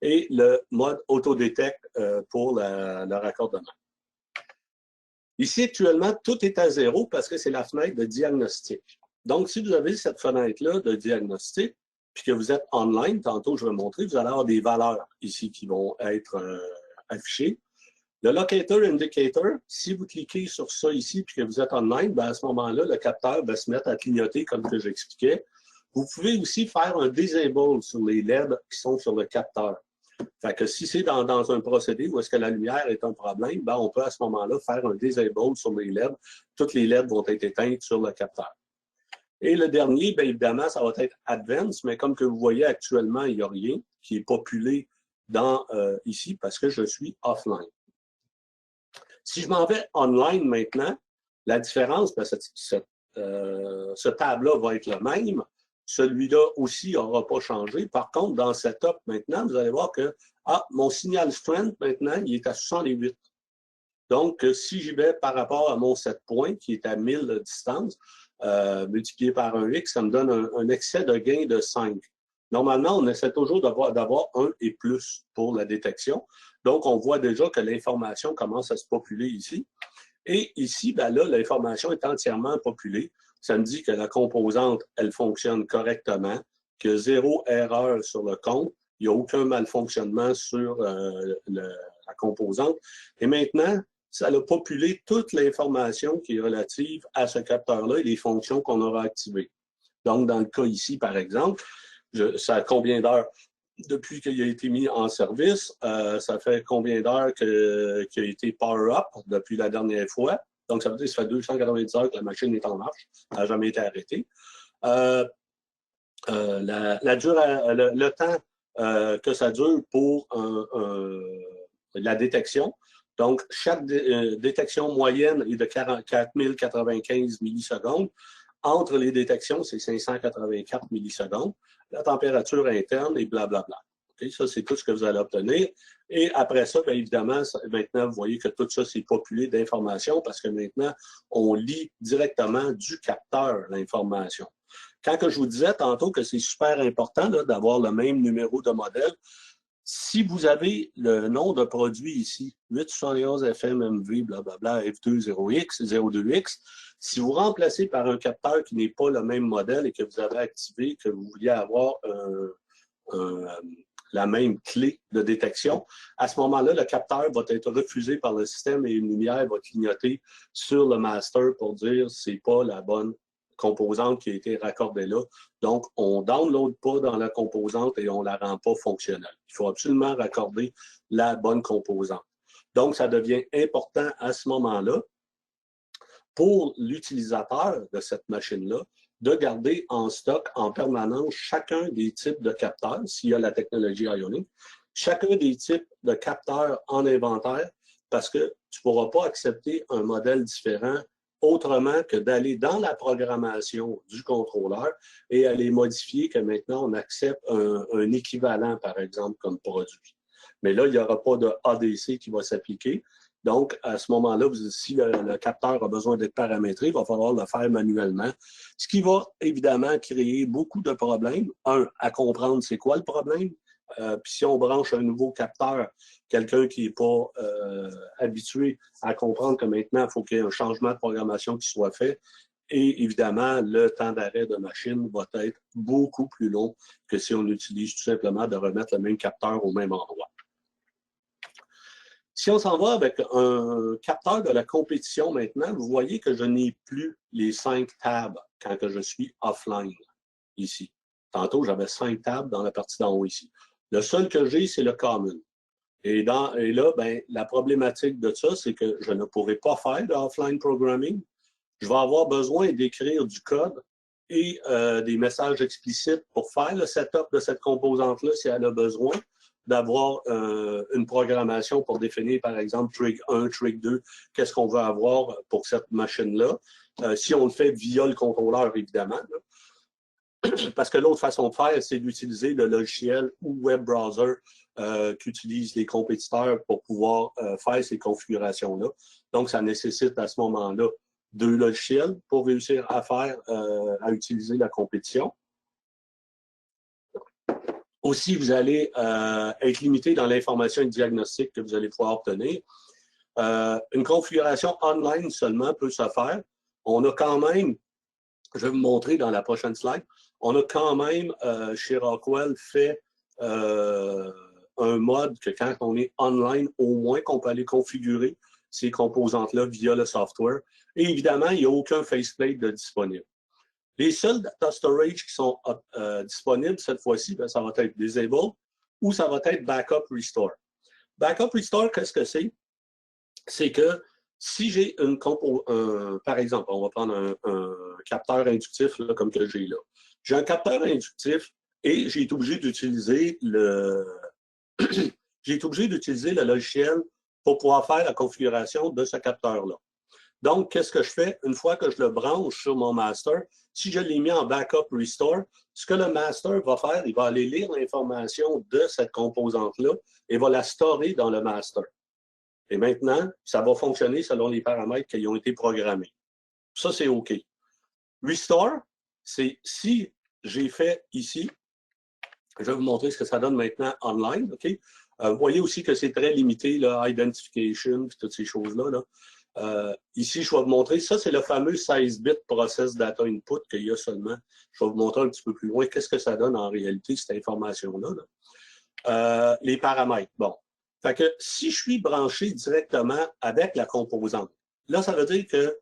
Speaker 1: et le mode auto-detect pour le raccordement. Ici, actuellement, tout est à 0 parce que c'est la fenêtre de diagnostic. Donc, si vous avez cette fenêtre-là de diagnostic, puis que vous êtes online, tantôt je vais montrer, vous allez avoir des valeurs ici qui vont être affichées. Le Locator Indicator, si vous cliquez sur ça ici, puis que vous êtes online, ben à ce moment-là, le capteur va se mettre à clignoter comme que j'expliquais. Vous pouvez aussi faire un disable sur les LED qui sont sur le capteur. Fait que si c'est dans un procédé où est-ce que la lumière est un problème, ben on peut à ce moment-là faire un disable sur les LED. Toutes les LED vont être éteintes sur le capteur. Et le dernier, bien évidemment, ça va être Advanced, mais comme que vous voyez actuellement, il n'y a rien qui est populé ici parce que je suis offline. Si je m'en vais online maintenant, la différence, ben, ce tab-là va être le même. Celui-là aussi n'aura pas changé. Par contre, dans Setup maintenant, vous allez voir que mon signal strength maintenant, il est à 68. Donc, si j'y vais par rapport à mon set point, qui est à 1000 de distance, multiplié par un X, ça me donne un excès de gain de 5. Normalement, on essaie toujours d'avoir 1 et plus pour la détection. Donc, on voit déjà que l'information commence à se populer ici. Et ici, ben là, l'information est entièrement populée. Ça me dit que la composante, elle fonctionne correctement, qu'il y a 0 erreur sur le compte, il n'y a aucun malfonctionnement sur la composante. Et maintenant, ça a populé toute l'information qui est relative à ce capteur-là et les fonctions qu'on aura activées. Donc, dans le cas ici, par exemple, ça a combien d'heures depuis qu'il a été mis en service? Ça fait combien d'heures qu'il a été power-up depuis la dernière fois? Donc, ça veut dire que ça fait 290 heures que la machine est en marche. Elle n'a jamais été arrêtée. Le temps que ça dure pour la détection. Donc, chaque détection moyenne est de 4095 millisecondes. Entre les détections, c'est 584 millisecondes. La température interne et blablabla. Okay? Ça, c'est tout ce que vous allez obtenir. Et après ça, bien évidemment, maintenant, vous voyez que tout ça, c'est populé d'informations parce que maintenant, on lit directement du capteur l'information. Quand que je vous disais tantôt que c'est super important d'avoir le même numéro de modèle, si vous avez le nom de produit ici, 871 FMMV, blablabla, F20X, 02X, si vous remplacez par un capteur qui n'est pas le même modèle et que vous avez activé, que vous vouliez avoir la même clé de détection, à ce moment-là, le capteur va être refusé par le système et une lumière va clignoter sur le master pour dire c'est pas la bonne composante qui a été raccordée là. Donc, on ne download pas dans la composante et on ne la rend pas fonctionnelle. Il faut absolument raccorder la bonne composante. Donc, ça devient important à ce moment-là pour l'utilisateur de cette machine-là de garder en stock en permanence chacun des types de capteurs, s'il y a la technologie Ionic, chacun des types de capteurs en inventaire, parce que tu ne pourras pas accepter un modèle différent autrement que d'aller dans la programmation du contrôleur et aller modifier que maintenant on accepte un équivalent, par exemple, comme produit. Mais là, il n'y aura pas de ADC qui va s'appliquer. Donc, à ce moment-là, si le capteur a besoin d'être paramétré, il va falloir le faire manuellement, ce qui va évidemment créer beaucoup de problèmes. Un, à comprendre c'est quoi le problème. Puis si on branche un nouveau capteur, quelqu'un qui n'est pas habitué à comprendre que maintenant, il faut qu'il y ait un changement de programmation qui soit fait. Et évidemment, le temps d'arrêt de machine va être beaucoup plus long que si on utilise tout simplement de remettre le même capteur au même endroit. Si on s'en va avec un capteur de la compétition maintenant, vous voyez que je n'ai plus les 5 tabs quand que je suis offline ici. Tantôt, j'avais 5 tabs dans la partie d'en haut ici. Le seul que j'ai, c'est le Common. Et là, ben, la problématique de ça, c'est que je ne pourrai pas faire de offline programming. Je vais avoir besoin d'écrire du code et des messages explicites pour faire le setup de cette composante-là si elle a besoin d'avoir une programmation pour définir, par exemple, trig 1, trig 2, qu'est-ce qu'on veut avoir pour cette machine-là. Si on le fait via le contrôleur, évidemment. Là. Parce que l'autre façon de faire, c'est d'utiliser le logiciel ou web browser qu'utilisent les compétiteurs pour pouvoir faire ces configurations-là. Donc, ça nécessite à ce moment-là 2 logiciels pour réussir à faire, à utiliser la compétition. Aussi, vous allez être limité dans l'information et le diagnostic que vous allez pouvoir obtenir. Une configuration online seulement peut se faire. On a quand même, je vais vous montrer dans la prochaine slide, on a quand même chez Rockwell fait un mode que quand on est online, au moins qu'on peut aller configurer ces composantes-là via le software. Et évidemment, il n'y a aucun faceplate de disponible. Les seuls data storage qui sont disponibles cette fois-ci, ben, ça va être Disable ou ça va être Backup Restore. Backup Restore, qu'est-ce que c'est? C'est que si j'ai par exemple, on va prendre un capteur inductif là, comme que j'ai là. J'ai un capteur inductif et j'ai été obligé d'utiliser j'ai été obligé d'utiliser le logiciel pour pouvoir faire la configuration de ce capteur-là. Donc, qu'est-ce que je fais? Une fois que je le branche sur mon master, si je l'ai mis en backup restore, ce que le master va faire, il va aller lire l'information de cette composante-là et va la storer dans le master. Et maintenant, ça va fonctionner selon les paramètres qui ont été programmés. Ça, c'est OK. Restore, c'est si j'ai fait ici, je vais vous montrer ce que ça donne maintenant online. OK? Vous voyez aussi que c'est très limité, là, identification, puis toutes ces choses-là. Là. Ici, je vais vous montrer, ça c'est le fameux 16-bit process data input qu'il y a seulement. Je vais vous montrer un petit peu plus loin qu'est-ce que ça donne en réalité, cette information-là. Là. Les paramètres. Bon. Fait que si je suis branché directement avec la composante, là, ça veut dire que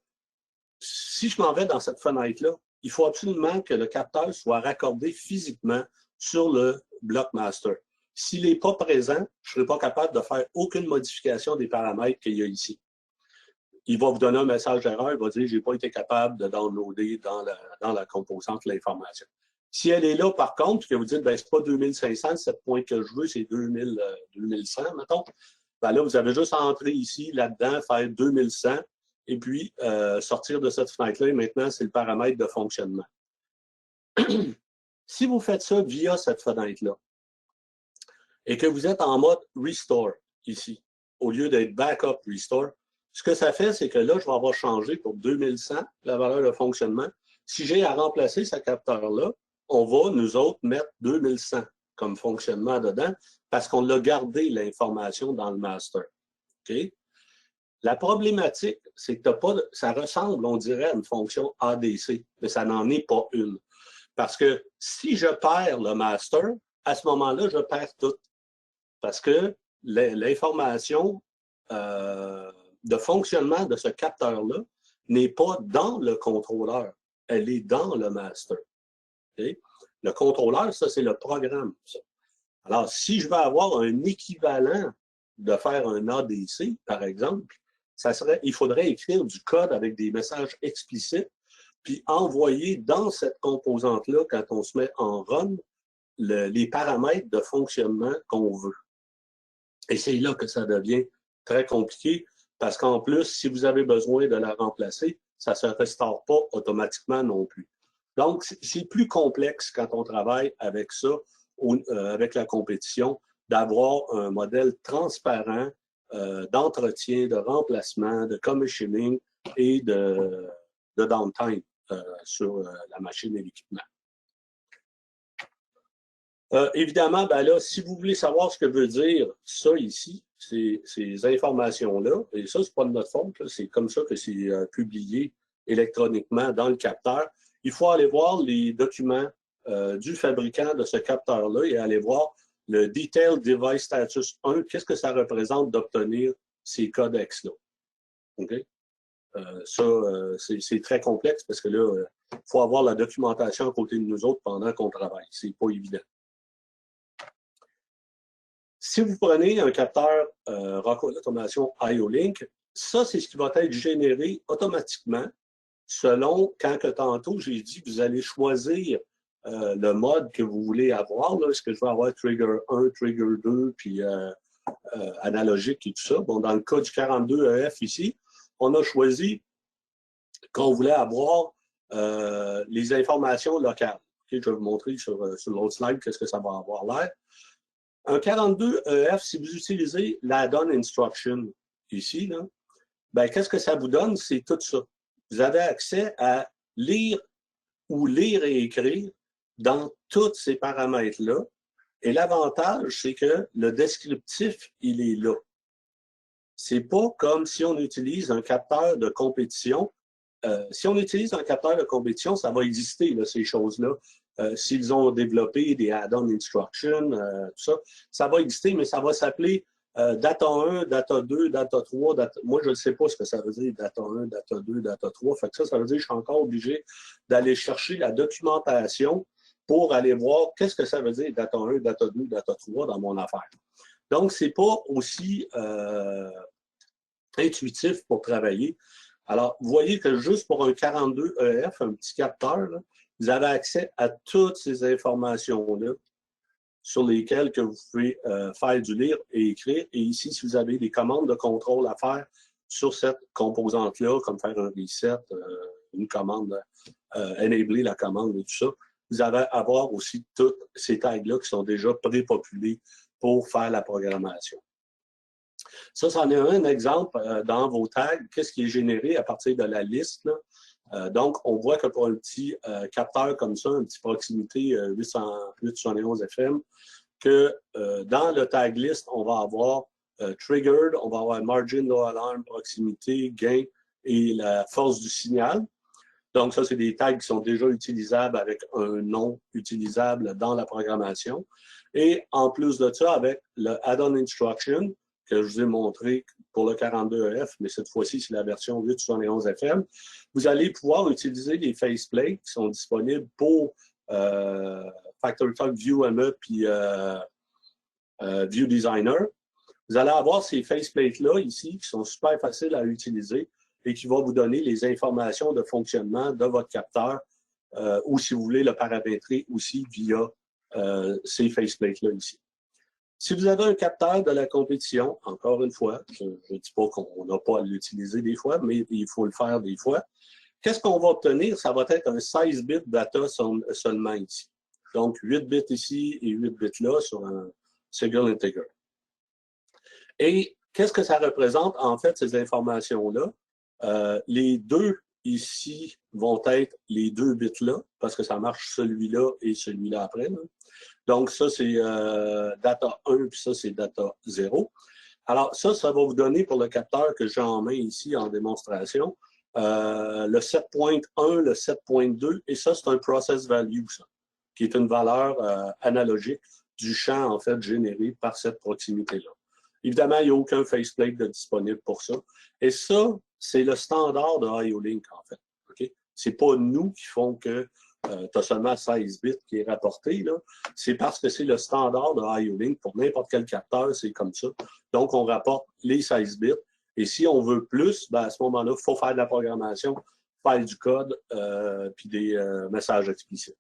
Speaker 1: si je m'en vais dans cette fenêtre-là, il faut absolument que le capteur soit raccordé physiquement sur le bloc master. S'il n'est pas présent, je ne serai pas capable de faire aucune modification des paramètres qu'il y a ici. Il va vous donner un message d'erreur, il va dire « j'ai pas été capable de downloader dans la composante l'information ». Si elle est là, par contre, que vous dites ben, « c'est pas 2500, cette pointe que je veux, c'est 2100, mettons », ben là, vous avez juste à entrer ici, là-dedans, faire 2100, et puis sortir de cette fenêtre-là, et maintenant, c'est le paramètre de fonctionnement. Si vous faites ça via cette fenêtre-là, et que vous êtes en mode Restore, ici, au lieu d'être Backup Restore, ce que ça fait, c'est que là, je vais avoir changé pour 2100 la valeur de fonctionnement. Si j'ai à remplacer ce capteur-là, on va, nous autres, mettre 2100 comme fonctionnement dedans parce qu'on a gardé l'information dans le master. OK? La problématique, c'est que t'as pas ça ressemble, on dirait, à une fonction ADC, mais ça n'en est pas une. Parce que si je perds le master, à ce moment-là, je perds tout. Parce que l'information de fonctionnement de ce capteur-là n'est pas dans le contrôleur. Elle est dans le master. Okay? Le contrôleur, ça, c'est le programme. Ça. Alors, si je veux avoir un équivalent de faire un ADC, par exemple, il faudrait écrire du code avec des messages explicites, puis envoyer dans cette composante-là, quand on se met en run, les paramètres de fonctionnement qu'on veut. Et c'est là que ça devient très compliqué, parce qu'en plus, si vous avez besoin de la remplacer, ça ne se restaure pas automatiquement non plus. Donc, c'est plus complexe quand on travaille avec ça, avec la compétition, d'avoir un modèle transparent d'entretien, de remplacement, de commissioning et de downtime sur la machine et l'équipement. Évidemment, ben là, si vous voulez savoir ce que veut dire ça ici, ces informations-là, et ça, c'est pas de notre faute, c'est comme ça que c'est publié électroniquement dans le capteur, il faut aller voir les documents du fabricant de ce capteur-là et aller voir le Detailed Device Status 1. Qu'est-ce que ça représente d'obtenir ces codex-là? Okay? C'est très complexe parce que là, il faut avoir la documentation à côté de nous autres pendant qu'on travaille. C'est pas évident. Si vous prenez un capteur Rockwell Automation IO-Link, ça, c'est ce qui va être généré automatiquement selon, quand que tantôt, j'ai dit que vous allez choisir le mode que vous voulez avoir. Est-ce que je vais avoir Trigger 1, Trigger 2, puis analogique et tout ça. Bon, dans le cas du 42EF ici, on a choisi qu'on voulait avoir les informations locales. Okay, je vais vous montrer sur l'autre slide qu'est-ce que ça va avoir l'air. Un 42EF, si vous utilisez l'add-on instruction ici, ben, qu'est-ce que ça vous donne? C'est tout ça. Vous avez accès à lire et écrire dans tous ces paramètres-là. Et l'avantage, c'est que le descriptif, il est là. C'est pas comme si on utilise un capteur de compétition. Si on utilise un capteur de compétition, ça va exister, là, ces choses-là. S'ils ont développé des add-on instructions, tout ça, ça va exister, mais ça va s'appeler data 1, data 2, data 3, data... Moi, je ne sais pas ce que ça veut dire, data 1, data 2, data 3. Fait que ça veut dire que je suis encore obligé d'aller chercher la documentation pour aller voir qu'est-ce que ça veut dire data 1, data 2, data 3 dans mon affaire. Donc, ce n'est pas aussi intuitif pour travailler. Alors, vous voyez que juste pour un 42EF, un petit capteur, là, vous avez accès à toutes ces informations-là sur lesquelles que vous pouvez faire du lire et écrire. Et ici, si vous avez des commandes de contrôle à faire sur cette composante-là, comme faire un reset, une commande, enabler la commande et tout ça, vous allez avoir aussi toutes ces tags-là qui sont déjà prépopulées pour faire la programmation. Ça, c'en est un exemple dans vos tags. Qu'est-ce qui est généré à partir de la liste, là? Donc, on voit que pour un petit capteur comme ça, un petit proximité 871 FM, que dans le tag list, on va avoir triggered, on va avoir margin, no alarm, proximité, gain et la force du signal. Donc, ça, c'est des tags qui sont déjà utilisables avec un nom utilisable dans la programmation. Et en plus de ça, avec le add-on instruction, que je vous ai montré pour le 42EF, mais cette fois-ci, c'est la version 871 FM, vous allez pouvoir utiliser les faceplates qui sont disponibles pour FactoryTalk View ME puis View Designer. Vous allez avoir ces faceplates-là ici qui sont super faciles à utiliser et qui vont vous donner les informations de fonctionnement de votre capteur ou si vous voulez le paramétrer aussi via ces faceplates-là ici. Si vous avez un capteur de la compétition, encore une fois, je ne dis pas qu'on n'a pas à l'utiliser des fois, mais il faut le faire des fois. Qu'est-ce qu'on va obtenir? Ça va être un 16-bit data seulement ici. Donc, 8 bits ici et 8 bits là sur un serial integer. Et qu'est-ce que ça représente, en fait, ces informations-là? Les deux ici vont être les deux bits-là, parce que ça marche celui-là et celui-là après. Là. Donc, ça, c'est data 1, puis ça, c'est data 0. Alors, ça va vous donner pour le capteur que j'ai en main ici en démonstration, le 7.1, le 7.2, et ça, c'est un process value, ça, qui est une valeur analogique du champ, en fait, généré par cette proximité-là. Évidemment, il n'y a aucun faceplate de disponible pour ça. Et ça, c'est le standard de IO-Link, en fait. Okay? Ce n'est pas nous qui font que tu as seulement 16 bits qui est rapporté. C'est parce que c'est le standard de IO-Link. Pour n'importe quel capteur, c'est comme ça. Donc, on rapporte les 16 bits. Et si on veut plus, ben à ce moment-là, il faut faire de la programmation, faire du code, puis des messages explicites.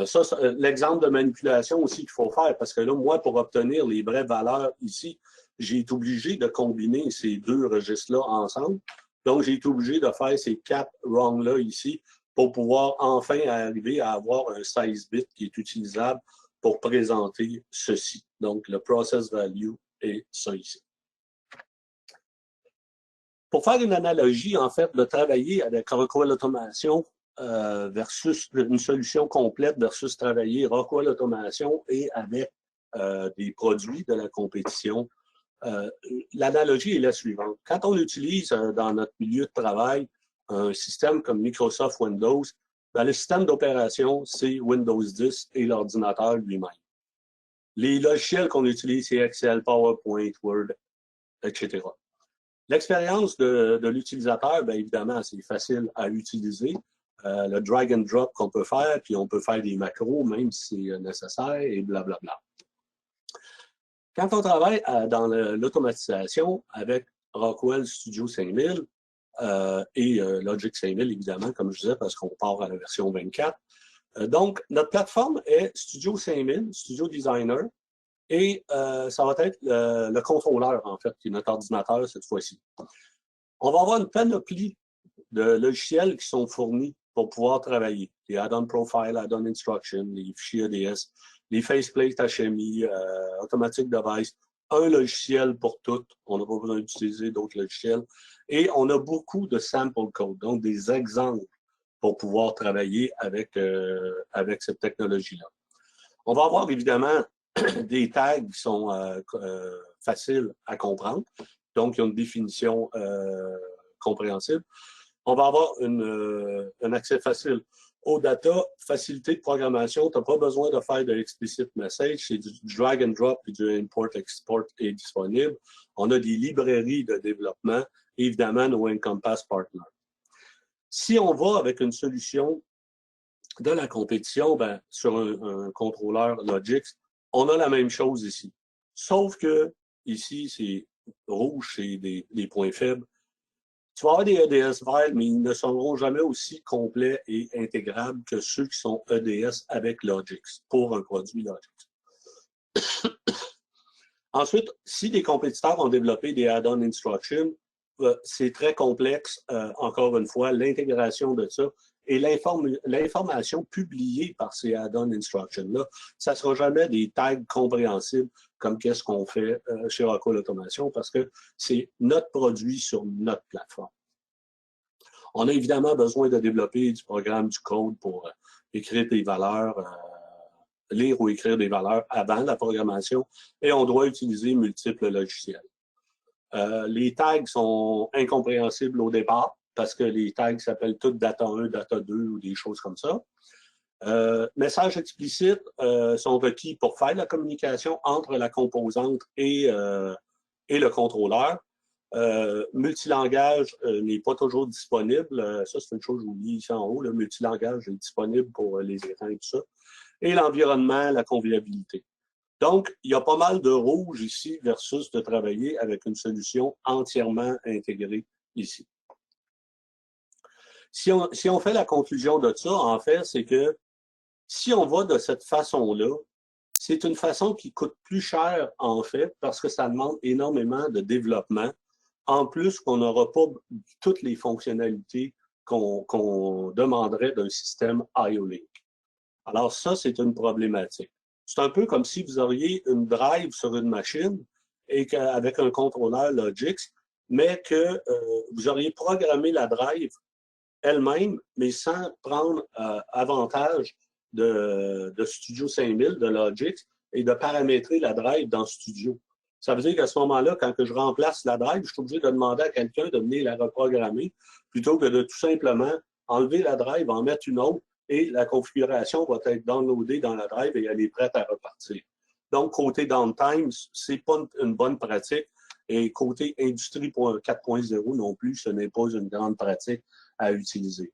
Speaker 1: Ça, l'exemple de manipulation aussi qu'il faut faire, parce que là, moi, pour obtenir les vraies valeurs ici, j'ai été obligé de combiner ces deux registres-là ensemble. Donc, j'ai été obligé de faire ces 4 wrong-là ici pour pouvoir enfin arriver à avoir un 16 bits qui est utilisable pour présenter ceci. Donc, le process value est ça ici. Pour faire une analogie, en fait, de travailler avec Rockwell Automation versus une solution complète versus travailler Rockwell Automation et avec des produits de la compétition, l'analogie est la suivante. Quand on utilise dans notre milieu de travail un système comme Microsoft Windows, ben, le système d'opération, c'est Windows 10 et l'ordinateur lui-même. Les logiciels qu'on utilise, c'est Excel, PowerPoint, Word, etc. L'expérience de l'utilisateur, bien évidemment, c'est facile à utiliser. Le drag and drop qu'on peut faire, puis on peut faire des macros, même si c'est nécessaire, et blablabla. Quand on travaille dans l'automatisation avec Rockwell Studio 5000 et Logic 5000, évidemment, comme je disais, parce qu'on part à la version 24. Donc, notre plateforme est Studio 5000, Studio Designer, et ça va être le contrôleur, en fait, qui est notre ordinateur cette fois-ci. On va avoir une panoplie de logiciels qui sont fournis pour pouvoir travailler. Les add-on profile, add-on instruction, les fichiers EDS, les faceplates HMI, automatic device, un logiciel pour tout. On n'a pas besoin d'utiliser d'autres logiciels. Et on a beaucoup de sample code, donc des exemples pour pouvoir travailler avec cette technologie-là. On va avoir évidemment des tags qui sont faciles à comprendre, donc il y a une définition compréhensible. On va avoir un accès facile aux data, facilité de programmation. Tu n'as pas besoin de faire de explicit message, c'est du drag and drop et du import-export est disponible. On a des librairies de développement et évidemment nos Encompass partners. Si on va avec une solution de la compétition, ben, sur un contrôleur Logix, on a la même chose ici. Sauf que ici, c'est rouge, c'est des points faibles. Tu vas avoir des EDS verts, mais ils ne seront jamais aussi complets et intégrables que ceux qui sont EDS avec Logix, pour un produit Logix. Ensuite, si des compétiteurs ont développé des add-on instructions, c'est très complexe, encore une fois, l'intégration de ça et l'information publiée par ces add-on instructions-là, ça ne sera jamais des tags compréhensibles comme qu'est-ce qu'on fait chez Rockwell Automation parce que c'est notre produit sur notre plateforme. On a évidemment besoin de développer du programme, du code pour écrire des valeurs, lire ou écrire des valeurs avant la programmation et on doit utiliser multiples logiciels. Les tags sont incompréhensibles au départ parce que les tags s'appellent toutes data 1, data 2 ou des choses comme ça. Messages explicites sont requis pour faire la communication entre la composante et le contrôleur. Multilangage n'est pas toujours disponible. Ça, c'est une chose que je vous lis ici en haut. Le multilangage est disponible pour les écrans et tout ça. Et l'environnement, la convivialité. Donc, il y a pas mal de rouge ici versus de travailler avec une solution entièrement intégrée ici. Si on fait la conclusion de ça, en fait, c'est que si on va de cette façon-là, c'est une façon qui coûte plus cher, en fait, parce que ça demande énormément de développement. En plus, qu'on n'aura pas toutes les fonctionnalités qu'on demanderait d'un système IO-Link. Alors ça, c'est une problématique. C'est un peu comme si vous auriez une drive sur une machine et qu'avec un contrôleur Logix, mais que vous auriez programmé la drive elle-même, mais sans prendre avantage de Studio 5000, de Logix, et de paramétrer la drive dans Studio. Ça veut dire qu'à ce moment-là, quand je remplace la drive, je suis obligé de demander à quelqu'un de venir la reprogrammer, plutôt que de tout simplement enlever la drive, en mettre une autre, et la configuration va être downloadée dans la drive et elle est prête à repartir. Donc, côté downtime, ce n'est pas une bonne pratique. Et côté Industrie 4.0 non plus, ce n'est pas une grande pratique à utiliser.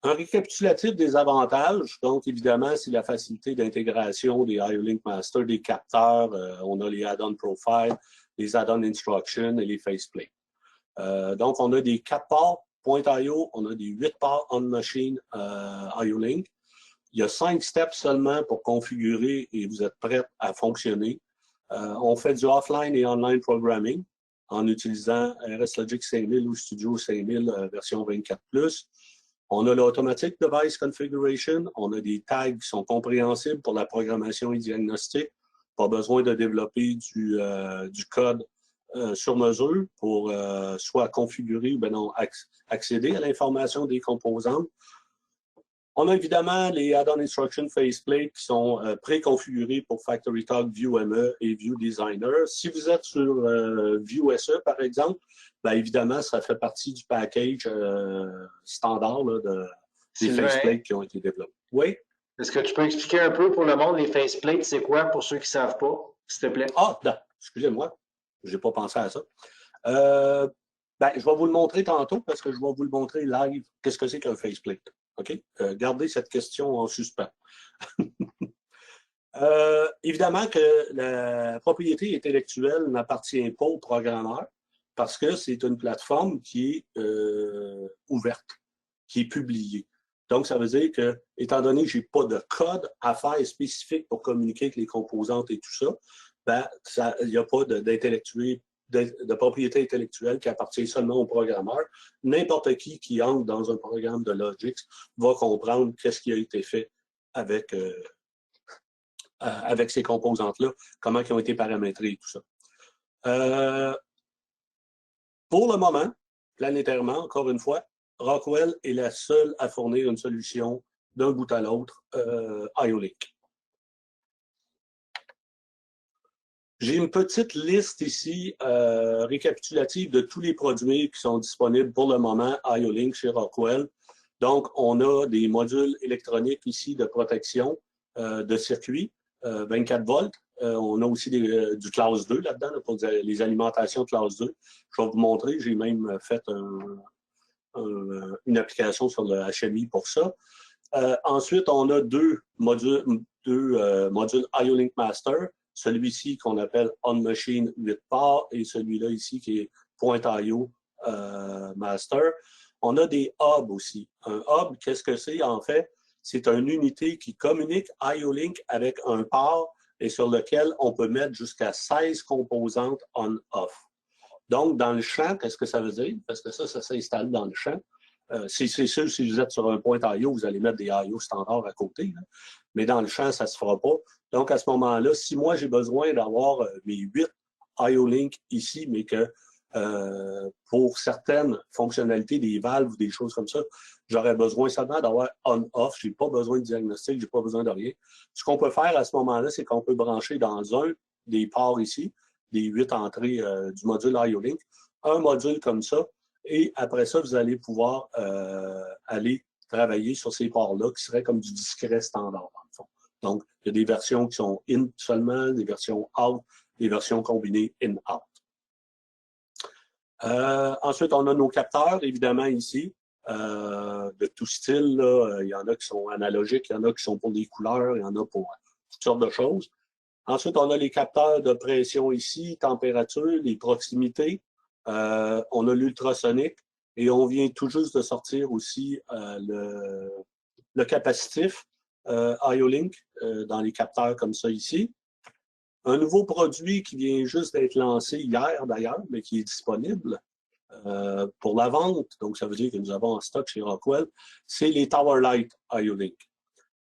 Speaker 1: Un récapitulatif des avantages, donc évidemment, c'est la facilité d'intégration des IO-Link Master, des capteurs, on a les add-on profile, les add-on instructions et les faceplates. Donc, on a des 4 ports .io, on a des 8 ports on-machine IO-Link. Il y a 5 steps seulement pour configurer et vous êtes prêts à fonctionner. On fait du offline et online programming en utilisant RSLogix 5000 ou Studio 5000 version 24+. On a l'Automatic Device Configuration. On a des tags qui sont compréhensibles pour la programmation et diagnostic. Pas besoin de développer du code sur mesure pour soit configurer ou bien non accéder à l'information des composantes. On a évidemment les add-on instruction faceplate qui sont préconfigurés pour FactoryTalk View ME et View Designer. Si vous êtes sur View SE, par exemple, bien évidemment, ça fait partie du package standard là, des faceplates qui ont été développés. Oui?
Speaker 2: Est-ce que tu peux expliquer un peu pour le monde, les faceplates, c'est quoi pour ceux qui ne savent pas, s'il te plaît?
Speaker 1: Ah, excusez-moi, je n'ai pas pensé à ça. Je vais vous le montrer tantôt parce que je vais vous le montrer live. Qu'est-ce que c'est qu'un faceplate? OK? Gardez cette question en suspens. Évidemment que la propriété intellectuelle n'appartient pas au programmeur parce que c'est une plateforme qui est ouverte, qui est publiée. Donc, ça veut dire que, étant donné que je n'ai pas de code à faire spécifique pour communiquer avec les composantes et tout ça, il n'y a pas de propriété intellectuelle qui appartient seulement au programmeur. N'importe qui entre dans un programme de Logix va comprendre qu'est-ce qui a été fait avec ces composantes-là, comment ils ont été paramétrés et tout ça. Pour le moment, planétairement, encore une fois, Rockwell est la seule à fournir une solution d'un bout à l'autre IO-Link. J'ai une petite liste ici récapitulative de tous les produits qui sont disponibles pour le moment IO-Link chez Rockwell. Donc, on a des modules électroniques ici de protection de circuit, 24 volts. On a aussi du classe 2 là-dedans, là, pour les alimentations classe 2. Je vais vous montrer, j'ai même fait une application sur le HMI pour ça. Ensuite, on a deux modules IO-Link Master. Celui-ci qu'on appelle On-Machine 8 ports et celui-là ici qui est .io Master. On a des hubs aussi. Un hub, qu'est-ce que c'est en fait? C'est une unité qui communique IO-Link avec un port et sur lequel on peut mettre jusqu'à 16 composantes on-off. Donc, dans le champ, qu'est-ce que ça veut dire? Parce que ça s'installe dans le champ. C'est sûr, si vous êtes sur un .io, vous allez mettre des IO standards à côté. Là. Mais dans le champ, ça ne se fera pas. Donc, à ce moment-là, si moi, j'ai besoin d'avoir mes 8 IO-Link ici, mais que pour certaines fonctionnalités, des valves ou des choses comme ça, j'aurais besoin seulement d'avoir on-off. Je n'ai pas besoin de diagnostic, je n'ai pas besoin de rien. Ce qu'on peut faire à ce moment-là, c'est qu'on peut brancher dans un des ports ici, des 8 entrées du module IO-Link, un module comme ça, et après ça, vous allez pouvoir aller travailler sur ces ports-là qui seraient comme du discret standard, dans le fond. Donc, il y a des versions qui sont in seulement, des versions out, des versions combinées in-out. Ensuite, on a nos capteurs, évidemment, ici, de tout style. Là. Il y en a qui sont analogiques, il y en a qui sont pour des couleurs, il y en a pour toutes sortes de choses. Ensuite, on a les capteurs de pression ici, température, les proximités. On a l'ultrasonique et on vient tout juste de sortir aussi le capacitif IO-Link dans les capteurs comme ça ici. Un nouveau produit qui vient juste d'être lancé hier d'ailleurs, mais qui est disponible pour la vente, donc ça veut dire que nous avons en stock chez Rockwell, c'est les Tower Light IO-Link.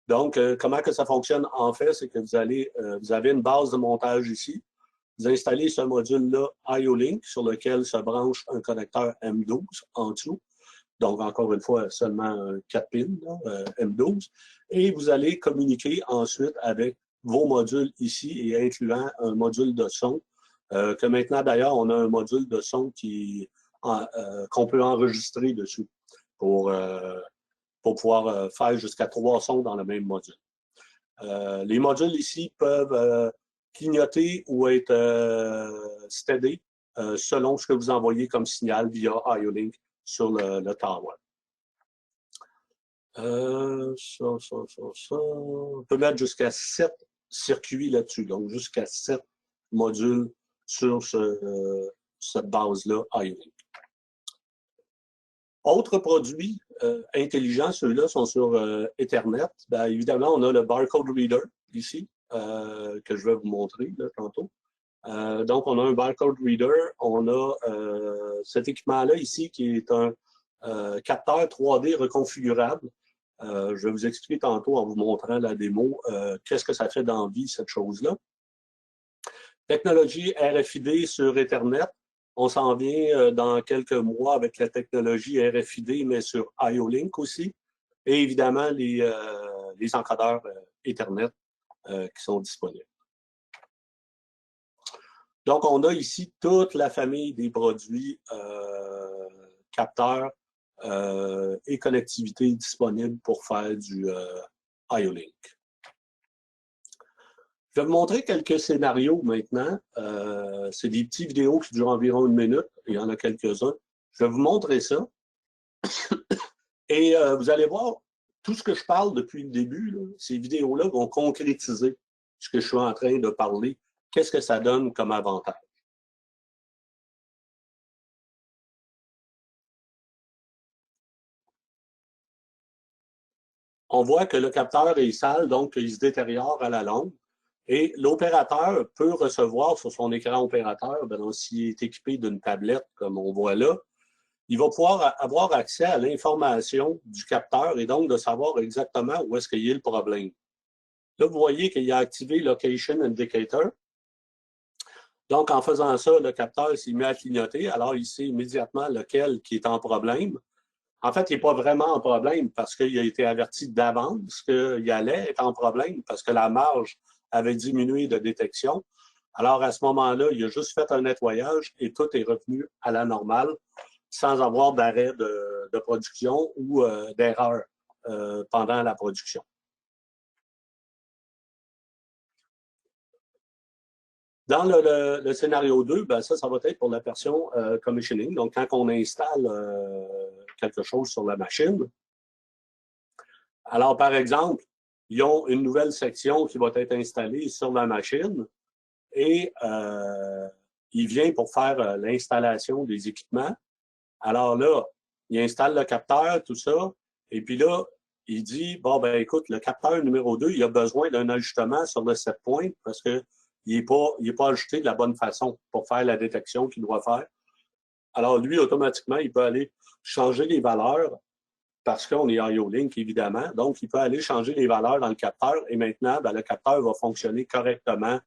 Speaker 1: Donc, comment que ça fonctionne en fait, c'est que vous avez une base de montage ici. vous installez ce module-là IO-Link sur lequel se branche un connecteur M12 en dessous. Donc, encore une fois, seulement 4 pins, là, M12. Et vous allez communiquer ensuite avec vos modules ici et incluant un module de son. Que maintenant, d'ailleurs, on a un module de son qu'on peut enregistrer dessus pour pouvoir faire jusqu'à 3 sons dans le même module. Les modules ici peuvent clignoter ou être steady selon ce que vous envoyez comme signal via IO-Link sur le tower. Ça. On peut mettre jusqu'à 7 circuits là-dessus, donc jusqu'à 7 modules sur cette base-là IO-Link. Autres produits intelligents, ceux-là sont sur Ethernet. Bien, évidemment, on a le barcode reader ici, que je vais vous montrer là, tantôt. Donc, on a un barcode reader. On a cet équipement-là ici qui est un capteur 3D reconfigurable. Je vais vous expliquer tantôt en vous montrant la démo qu'est-ce que ça fait dans la vie, cette chose-là. Technologie RFID sur Ethernet. On s'en vient dans quelques mois avec la technologie RFID, mais sur IO-Link aussi. Et évidemment, les encodeurs Ethernet qui sont disponibles. Donc, on a ici toute la famille des produits capteurs et connectivité disponibles pour faire du IO-Link. Je vais vous montrer quelques scénarios maintenant. C'est des petites vidéos qui durent environ 1 minute. Il y en a quelques-uns. Je vais vous montrer ça. Et vous allez voir, tout ce que je parle depuis le début, là, ces vidéos-là vont concrétiser ce que je suis en train de parler. Qu'est-ce que ça donne comme avantage? On voit que le capteur est sale, donc il se détériore à la longue. Et l'opérateur peut recevoir sur son écran opérateur, s'il est équipé d'une tablette, comme on voit là, il va pouvoir avoir accès à l'information du capteur et donc de savoir exactement où est-ce qu'il y a le problème. Là, vous voyez qu'il a activé Location Indicator. Donc, en faisant ça, le capteur s'est mis à clignoter, alors il sait immédiatement lequel qui est en problème. En fait, il n'est pas vraiment en problème parce qu'il a été averti d'avance qu'il allait être en problème parce que la marge avait diminué de détection. Alors, à ce moment-là, il a juste fait un nettoyage et tout est revenu à la normale sans avoir d'arrêt de production ou d'erreur pendant la production. Dans le scénario 2, ben ça va être pour la version commissioning. Donc, quand on installe quelque chose sur la machine. Alors, par exemple, ils ont une nouvelle section qui va être installée sur la machine et il vient pour faire l'installation des équipements. Alors là, il installe le capteur, tout ça, et puis là, il dit, bon, ben écoute, le capteur numéro 2, il a besoin d'un ajustement sur le set point parce que il est pas ajusté de la bonne façon pour faire la détection qu'il doit faire. Alors lui, automatiquement, il peut aller changer les valeurs parce qu'on est IO-Link, évidemment. Donc, il peut aller changer les valeurs dans le capteur et maintenant, ben, le capteur va fonctionner correctement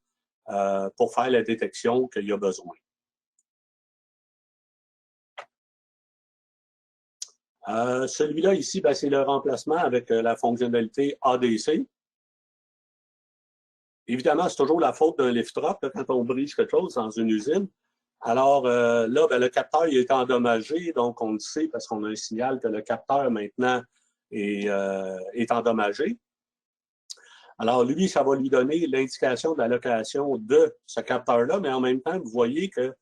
Speaker 1: pour faire la détection qu'il a besoin. Celui-là ici, ben, c'est le remplacement avec la fonctionnalité ADC. Évidemment, c'est toujours la faute d'un lift-drop quand on brise quelque chose dans une usine. Alors là, ben, le capteur il est endommagé, donc on le sait parce qu'on a un signal que le capteur maintenant est endommagé. Alors lui, ça va lui donner l'indication de la location de ce capteur-là, mais en même temps, vous voyez que,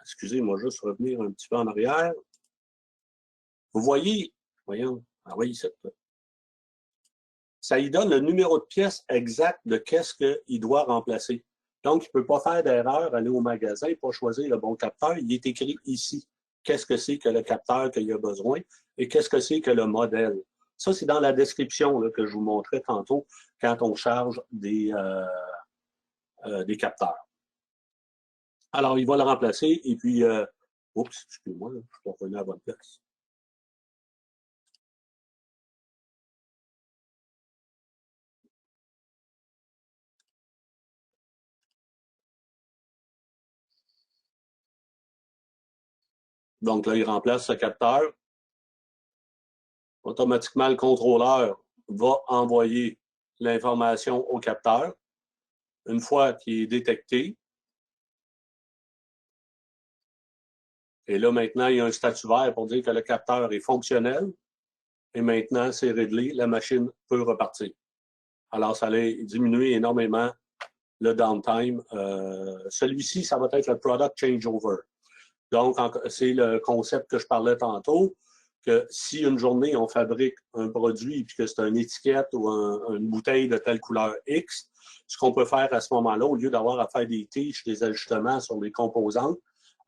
Speaker 1: excusez-moi, juste revenir un petit peu en arrière. Vous voyez, voyons, ah oui, ça lui donne le numéro de pièce exact de qu'est-ce qu'il doit remplacer. Donc, il ne peut pas faire d'erreur, aller au magasin, pas choisir le bon capteur. Il est écrit ici. Qu'est-ce que c'est que le capteur qu'il a besoin et qu'est-ce que c'est que le modèle. Ça, c'est dans la description là, que je vous montrais tantôt quand on charge des capteurs. Alors, il va le remplacer et puis, oups, excusez-moi, je suis revenu à la bonne place. Donc là, il remplace ce capteur. Automatiquement, le contrôleur va envoyer l'information au capteur. Une fois qu'il est détecté, et là, maintenant, il y a un statut vert pour dire que le capteur est fonctionnel. Et maintenant, c'est réglé, la machine peut repartir. Alors, ça allait diminuer énormément le downtime. Celui-ci, ça va être le product changeover. Donc, c'est le concept que je parlais tantôt, que si une journée, on fabrique un produit et que c'est une étiquette ou une bouteille de telle couleur X, ce qu'on peut faire à ce moment-là, au lieu d'avoir à faire des tiges, des ajustements sur les composantes,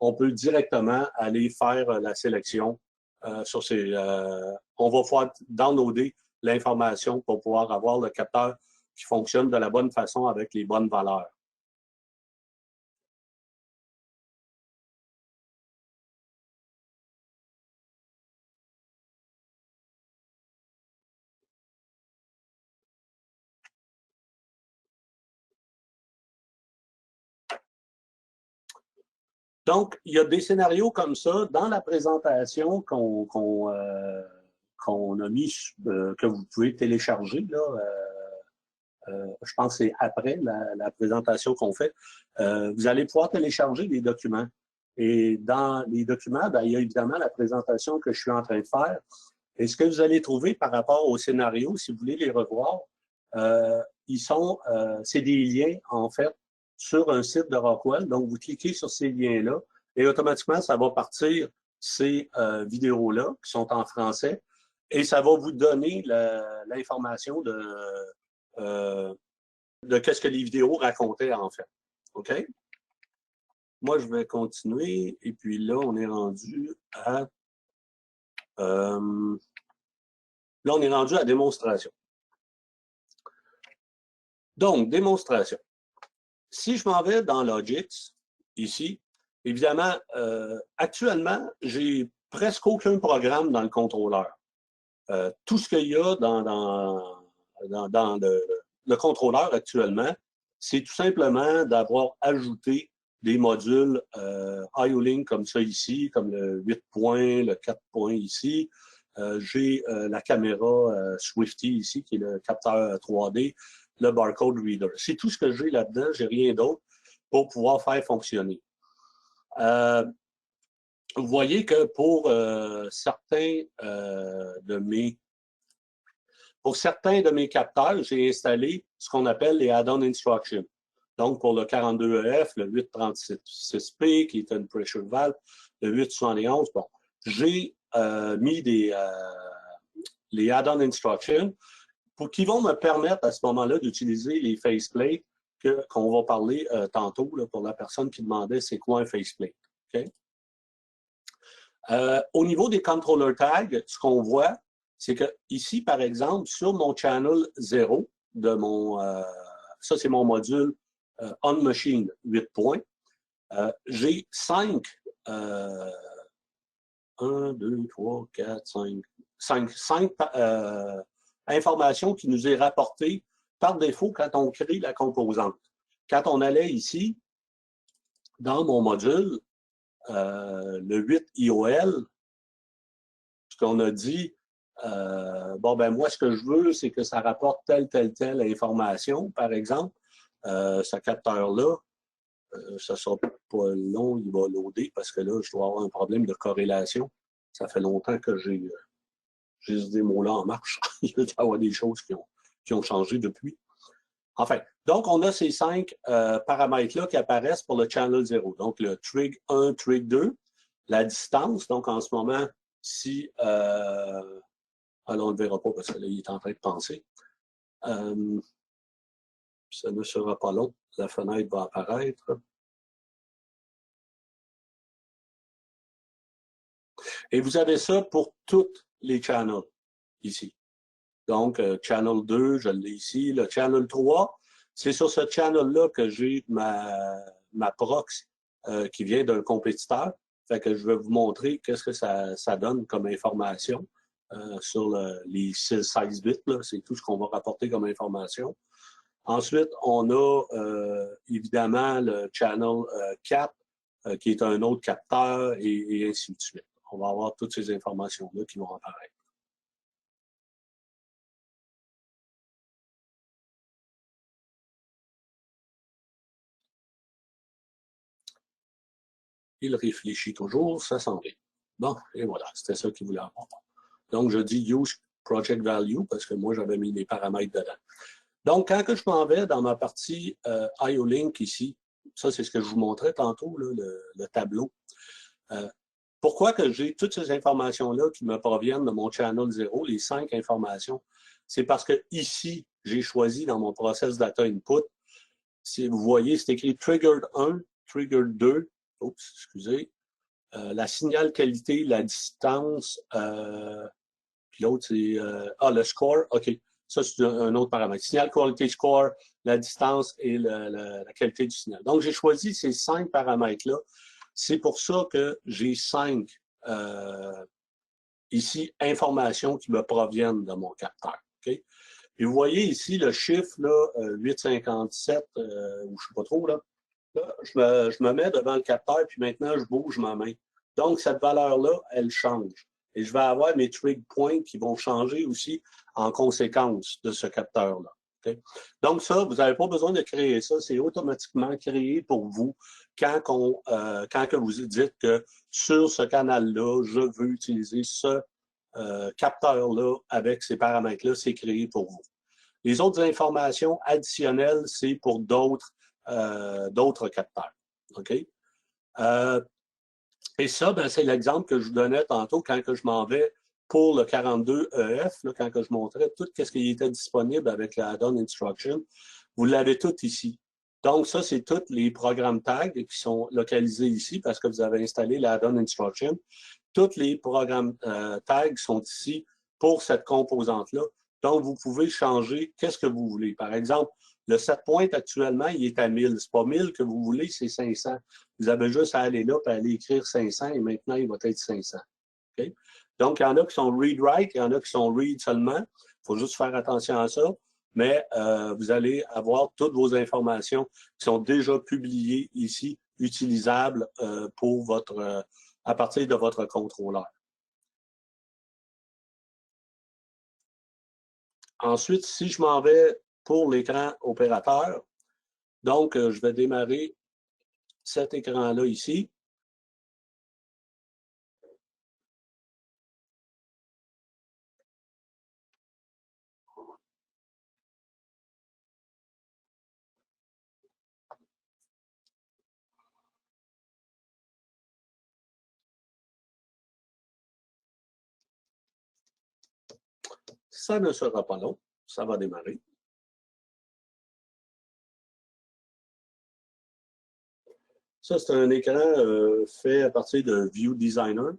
Speaker 1: on peut directement aller faire la sélection sur ces... on va pouvoir downloader l'information pour pouvoir avoir le capteur qui fonctionne de la bonne façon avec les bonnes valeurs. Donc, il y a des scénarios comme ça dans la présentation qu'on a mis, que vous pouvez télécharger. Là, je pense que c'est après la présentation qu'on fait. Vous allez pouvoir télécharger des documents. Et dans les documents, ben, il y a évidemment la présentation que je suis en train de faire. Et ce que vous allez trouver par rapport aux scénarios, si vous voulez les revoir, c'est des liens, en fait, sur un site de Rockwell. Donc, vous cliquez sur ces liens-là et automatiquement, ça va partir ces vidéos-là qui sont en français et ça va vous donner l'information de qu'est-ce que les vidéos racontaient, en fait. OK? Moi, je vais continuer. Et puis là, on est rendu à... là, on est rendu à démonstration. Donc, démonstration. Si je m'en vais dans Logix, ici, évidemment, actuellement, j'ai presque aucun programme dans le contrôleur. Tout ce qu'il y a dans le contrôleur actuellement, c'est tout simplement d'avoir ajouté des modules IO-Link comme ça ici, comme le 8 points, le 4 points ici. J'ai la caméra Swifty ici, qui est le capteur 3D, le barcode reader. C'est tout ce que j'ai là-dedans, j'ai rien d'autre pour pouvoir faire fonctionner. Vous voyez que pour certains de mes capteurs, j'ai installé ce qu'on appelle les add-on instructions. Donc, pour le 42EF, le 836P, qui est une pressure valve, le 871, bon, j'ai mis les add-on instructions qui vont me permettre à ce moment-là d'utiliser les faceplates qu'on va parler tantôt là, pour la personne qui demandait c'est quoi un faceplate. Okay? Au niveau des controller tags, ce qu'on voit, c'est que ici, par exemple, sur mon channel 0 de mon... ça, c'est mon module on-machine 8 points. J'ai 5... 1, 2, 3, 4, 5 informations qui nous est rapportées par défaut quand on crée la composante. Quand on allait ici, dans mon module, le 8 IOL, ce qu'on a dit, bon, ben moi, ce que je veux, c'est que ça rapporte telle information, par exemple. Ce capteur-là, ça sera pas long, il va loader parce que là, je dois avoir un problème de corrélation. Ça fait longtemps que j'ai ce démo-là en marche. Il doit y avoir des choses qui ont changé depuis. Enfin, donc, on a ces 5 paramètres-là qui apparaissent pour le channel 0. Donc, le trig 1, trig 2, la distance. Donc, en ce moment, si... alors, on ne le verra pas parce que là, il est en train de penser. Ça ne sera pas long. La fenêtre va apparaître. Et vous avez ça pour tous les channels ici. Donc, channel 2, je l'ai ici. Le channel 3, c'est sur ce channel-là que j'ai ma prox qui vient d'un compétiteur. Fait que je vais vous montrer qu'est-ce que ça donne comme information sur les 16 bits. C'est tout ce qu'on va rapporter comme information. Ensuite, on a évidemment le channel 4 qui est un autre capteur, et ainsi de suite. On va avoir toutes ces informations-là qui vont apparaître. Il réfléchit toujours, ça s'en vient. Bon, et voilà, c'était ça qu'il voulait avoir. Donc, je dis Use Project Value parce que moi, j'avais mis les paramètres dedans. Donc, quand que je m'en vais dans ma partie IO-Link ici, ça, c'est ce que je vous montrais tantôt, là, le tableau. Pourquoi que j'ai toutes ces informations-là qui me proviennent de mon channel 0, les 5 informations? C'est parce que ici, j'ai choisi dans mon process data input, si vous voyez, c'est écrit Triggered 1, Triggered 2, oups, excusez, la signal qualité, la distance, puis l'autre, c'est le score, OK. Ça, c'est un autre paramètre. Signal quality score, la distance et la qualité du signal. Donc, j'ai choisi ces 5 paramètres-là. C'est pour ça que j'ai 5 ici informations qui me proviennent de mon capteur. OK? Et vous voyez ici le chiffre là, 857, ou je ne sais pas trop, là. Là, je me mets devant le capteur, puis maintenant, je bouge ma main. Donc, cette valeur-là, elle change. Et je vais avoir mes trig points qui vont changer aussi en conséquence de ce capteur-là. Okay? Donc, ça, vous n'avez pas besoin de créer ça. C'est automatiquement créé pour vous quand que vous dites que sur ce canal-là, je veux utiliser ce capteur-là avec ces paramètres-là. C'est créé pour vous. Les autres informations additionnelles, c'est pour d'autres capteurs. OK? Et ça, ben, c'est l'exemple que je vous donnais tantôt quand que je m'en vais pour le 42EF, là, quand que je montrais tout ce qui était disponible avec la add-on instruction. Vous l'avez tout ici. Donc, ça, c'est tous les programmes tags qui sont localisés ici parce que vous avez installé la add-on instruction. Tous les programmes tags sont ici pour cette composante-là. Donc, vous pouvez changer qu'est-ce que vous voulez. Par exemple, le set point actuellement, il est à 1000. C'est pas 1000 que vous voulez, c'est 500. Vous avez juste à aller là et aller écrire 500 et maintenant, il va être 500. Okay? Donc, il y en a qui sont read-write, il y en a qui sont read seulement. Il faut juste faire attention à ça. Mais vous allez avoir toutes vos informations qui sont déjà publiées ici, utilisables pour votre, à partir de votre contrôleur. Ensuite, si je m'en vais pour l'écran opérateur, donc je vais démarrer cet écran-là ici. Ça ne sera pas long, ça va démarrer. Ça, c'est un écran fait à partir de View Designer.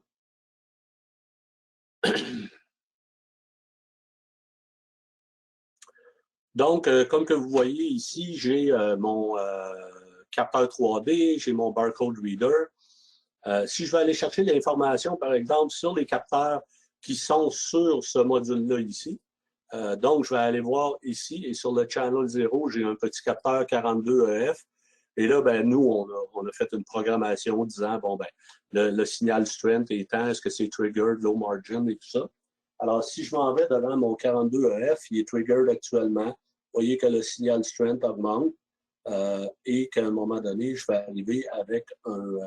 Speaker 1: Donc, comme que vous voyez ici, j'ai mon capteur 3D, j'ai mon barcode reader. Si je vais aller chercher l'information, par exemple, sur les capteurs qui sont sur ce module-là ici, donc je vais aller voir ici, et sur le channel 0, j'ai un petit capteur 42EF. Et là, ben, nous, on a fait une programmation disant, bon, ben, le signal strength étant, est-ce que c'est triggered, low margin et tout ça. Alors, si je m'en vais devant mon 42EF, il est triggered actuellement. Vous voyez que le signal strength augmente et qu'à un moment donné, je vais arriver avec un...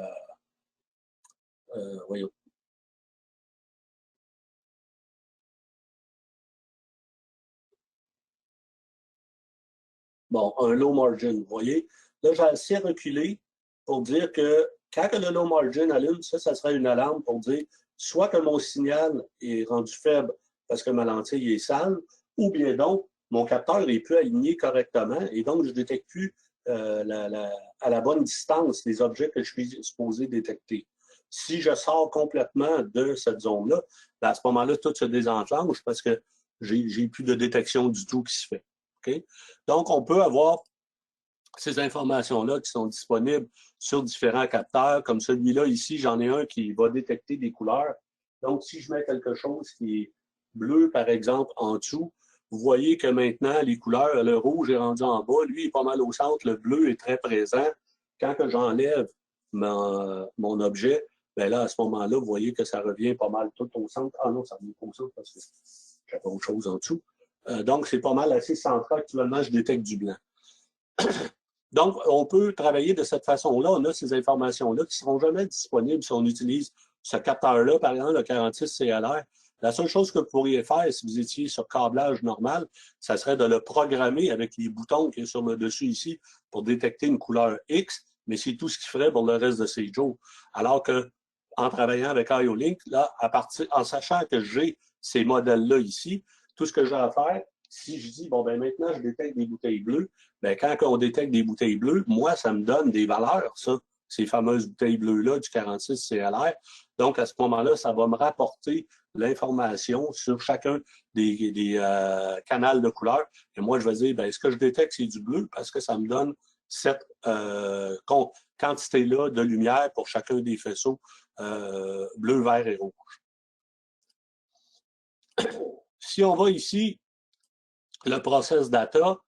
Speaker 1: voyons. Bon, un low margin, vous voyez. Là, j'ai assez reculé pour dire que quand le low margin allume, ça serait une alarme pour dire soit que mon signal est rendu faible parce que ma lentille est sale, ou bien donc, mon capteur n'est plus aligné correctement et donc je ne détecte plus à la bonne distance les objets que je suis supposé détecter. Si je sors complètement de cette zone-là, ben à ce moment-là, tout se désenclenche parce que j'ai plus de détection du tout qui se fait. Okay? Donc, on peut avoir ces informations-là qui sont disponibles sur différents capteurs. Comme celui-là ici, j'en ai un qui va détecter des couleurs. Donc, si je mets quelque chose qui est bleu, par exemple, en dessous, vous voyez que maintenant, les couleurs, le rouge est rendu en bas, lui est pas mal au centre, le bleu est très présent. Quand que j'enlève mon objet, bien là, à ce moment-là, vous voyez que ça revient pas mal tout au centre. Ah non, ça revient pas au centre parce que j'ai pas autre chose en dessous. Donc, c'est pas mal assez central. Actuellement, je détecte du blanc. Donc, on peut travailler de cette façon-là. On a ces informations-là qui ne seront jamais disponibles si on utilise ce capteur-là, par exemple, le 46 CLR. La seule chose que vous pourriez faire, si vous étiez sur câblage normal, ça serait de le programmer avec les boutons qui sont sur le dessus ici pour détecter une couleur X, mais c'est tout ce qu'il ferait pour le reste de ces jours. Alors que, en travaillant avec IO-Link, là, en sachant que j'ai ces modèles-là ici, tout ce que j'ai à faire, si je dis, bon, ben maintenant, je détecte des bouteilles bleues, ben quand on détecte des bouteilles bleues, moi, ça me donne des valeurs, ça, ces fameuses bouteilles bleues-là du 46 CLR. Donc, à ce moment-là, ça va me rapporter l'information sur chacun des canals de couleurs. Et moi, je vais dire, ben, ce que je détecte, c'est du bleu parce que ça me donne cette quantité-là de lumière pour chacun des faisceaux bleu, vert et rouge. Si on va ici, le process data,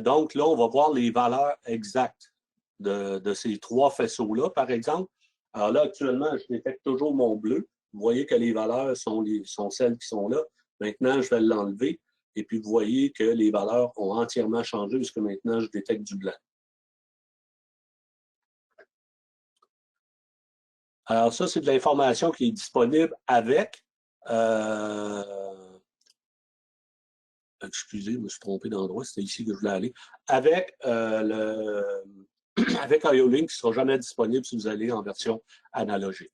Speaker 1: donc là, on va voir les valeurs exactes de ces trois faisceaux-là, par exemple. Alors là, actuellement, je détecte toujours mon bleu. Vous voyez que les valeurs sont celles qui sont là. Maintenant, je vais l'enlever. Et puis, vous voyez que les valeurs ont entièrement changé puisque maintenant, je détecte du blanc. Alors ça, c'est de l'information qui est disponible avec... excusez, je me suis trompé d'endroit, c'était ici que je voulais aller. Avec avec IO-Link, qui ne sera jamais disponible si vous allez en version analogique.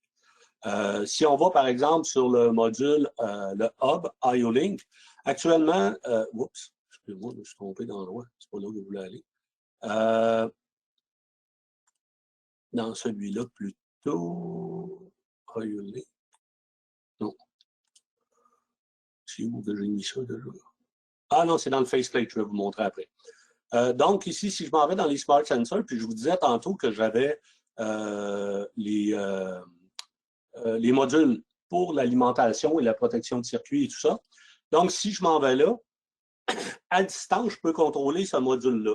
Speaker 1: Si on va, par exemple, sur le module, le hub IO-Link, actuellement, oups, excusez-moi, je me suis trompé d'endroit, c'est pas là où je voulais aller. Dans celui-là, plutôt, IO-Link, non. C'est où que j'ai mis ça déjà? Ah non, c'est dans le faceplate, je vais vous montrer après. Donc, ici, si je m'en vais dans les Smart Sensors, puis je vous disais tantôt que j'avais les modules pour l'alimentation et la protection de circuit et tout ça. Donc, si je m'en vais là, à distance, je peux contrôler ce module-là.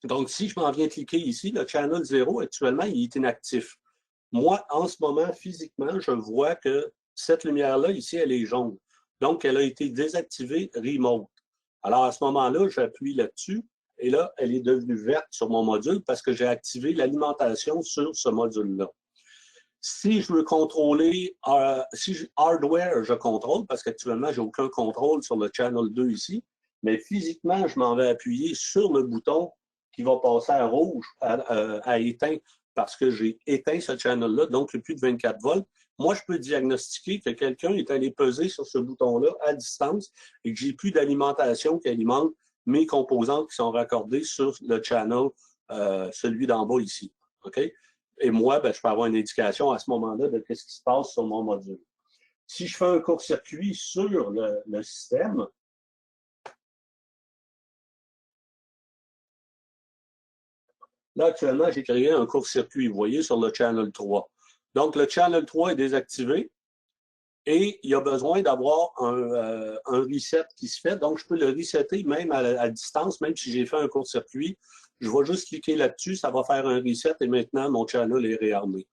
Speaker 1: Donc, si je m'en viens cliquer ici, le channel 0, actuellement, il est inactif. Moi, en ce moment, physiquement, je vois que cette lumière-là, ici, elle est jaune. Donc, elle a été désactivée remote. Alors, à ce moment-là, j'appuie là-dessus et là, elle est devenue verte sur mon module parce que j'ai activé l'alimentation sur ce module-là. Si je veux contrôler, hardware, je contrôle parce qu'actuellement, je n'ai aucun contrôle sur le channel 2 ici, mais physiquement, je m'en vais appuyer sur le bouton qui va passer à rouge, à éteint, parce que j'ai éteint ce channel-là, donc il n'y a plus de 24 volts. Moi, je peux diagnostiquer que quelqu'un est allé peser sur ce bouton-là à distance et que j'ai plus d'alimentation qui alimente mes composantes qui sont raccordées sur le channel, celui d'en bas ici. OK? Et moi, ben, je peux avoir une indication à ce moment-là de ce qui se passe sur mon module. Si je fais un court-circuit sur le système, là, actuellement, j'ai créé un court-circuit, vous voyez, sur le channel 3. Donc, le channel 3 est désactivé et il y a besoin d'avoir un reset qui se fait. Donc, je peux le resetter même à distance, même si j'ai fait un court-circuit. Je vais juste cliquer là-dessus, ça va faire un reset et maintenant, mon channel est réarmé.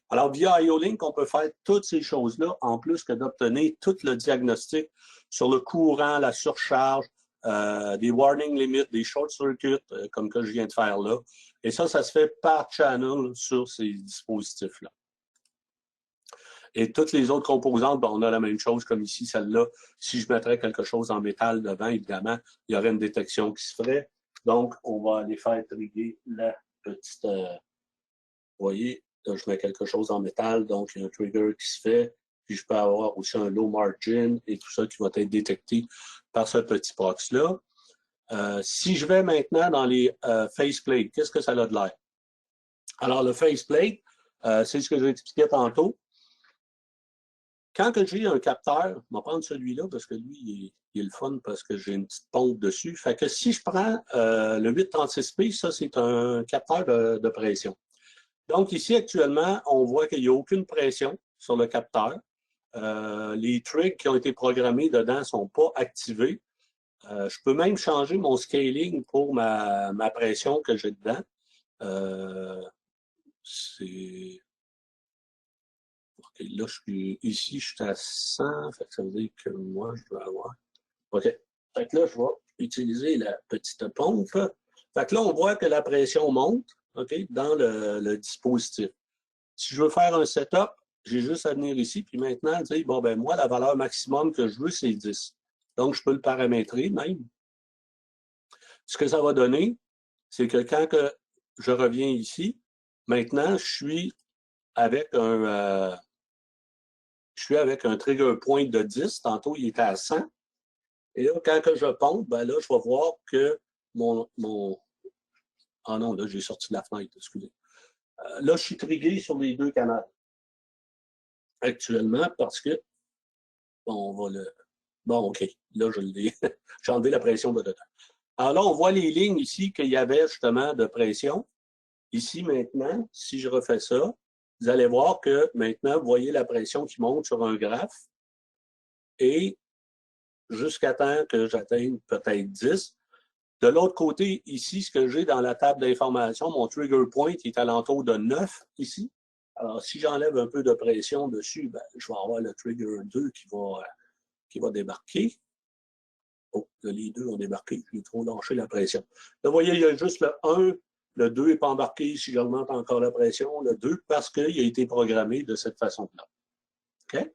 Speaker 1: Alors, via IO-Link, on peut faire toutes ces choses-là, en plus que d'obtenir tout le diagnostic sur le courant, la surcharge, des warning limits, des short circuits, comme que je viens de faire là. Et ça se fait par channel sur ces dispositifs-là. Et toutes les autres composantes, ben, on a la même chose comme ici, celle-là. Si je mettrais quelque chose en métal devant, évidemment, il y aurait une détection qui se ferait. Donc, on va aller faire trigger la petite... vous voyez, là, je mets quelque chose en métal, donc il y a un trigger qui se fait. Puis je peux avoir aussi un low margin et tout ça qui va être détecté par ce petit prox-là. Si je vais maintenant dans les faceplates, qu'est-ce que ça a de l'air? Alors, le faceplate, c'est ce que j'ai expliqué tantôt. Quand j'ai un capteur, je vais prendre celui-là parce que lui, il est le fun parce que j'ai une petite pompe dessus. Fait que si je prends le 836P, ça, c'est un capteur de pression. Donc ici, actuellement, on voit qu'il n'y a aucune pression sur le capteur. Les trigs qui ont été programmés dedans ne sont pas activés. Je peux même changer mon scaling pour ma pression que j'ai dedans. c'est... OK, là, ici, je suis à 100, fait que ça veut dire que moi, je dois avoir... OK. Fait que là, je vais utiliser la petite pompe. Fait que là, on voit que la pression monte, OK, dans le dispositif. Si je veux faire un setup, j'ai juste à venir ici, puis maintenant, dire, bon, ben moi, la valeur maximum que je veux, c'est 10. Donc, je peux le paramétrer même. Ce que ça va donner, c'est que quand que je reviens ici, maintenant, je suis avec un trigger point de 10. Tantôt, il était à 100. Et là, quand que je pompe, ben là, je vais voir que mon... Ah non, là, j'ai sorti de la fenêtre, excusez. Là, je suis trigué sur les deux canaux actuellement parce que... Bon, on va le... Bon, OK. Là, je l'ai. J'ai enlevé la pression de dedans. Alors là, on voit les lignes ici qu'il y avait justement de pression. Ici, maintenant, si je refais ça, vous allez voir que maintenant, vous voyez la pression qui monte sur un graphe. Et jusqu'à temps que j'atteigne peut-être 10. De l'autre côté, ici, ce que j'ai dans la table d'information, mon trigger point est alentour de 9 ici. Alors, si j'enlève un peu de pression dessus, ben, je vais avoir le trigger 2 qui va débarquer. Oh, là, les deux ont débarqué. J'ai trop lâché la pression. Là, vous voyez, il y a juste le 1. Le 2 n'est pas embarqué si j'augmente encore la pression. Le 2, parce qu'il a été programmé de cette façon-là. OK?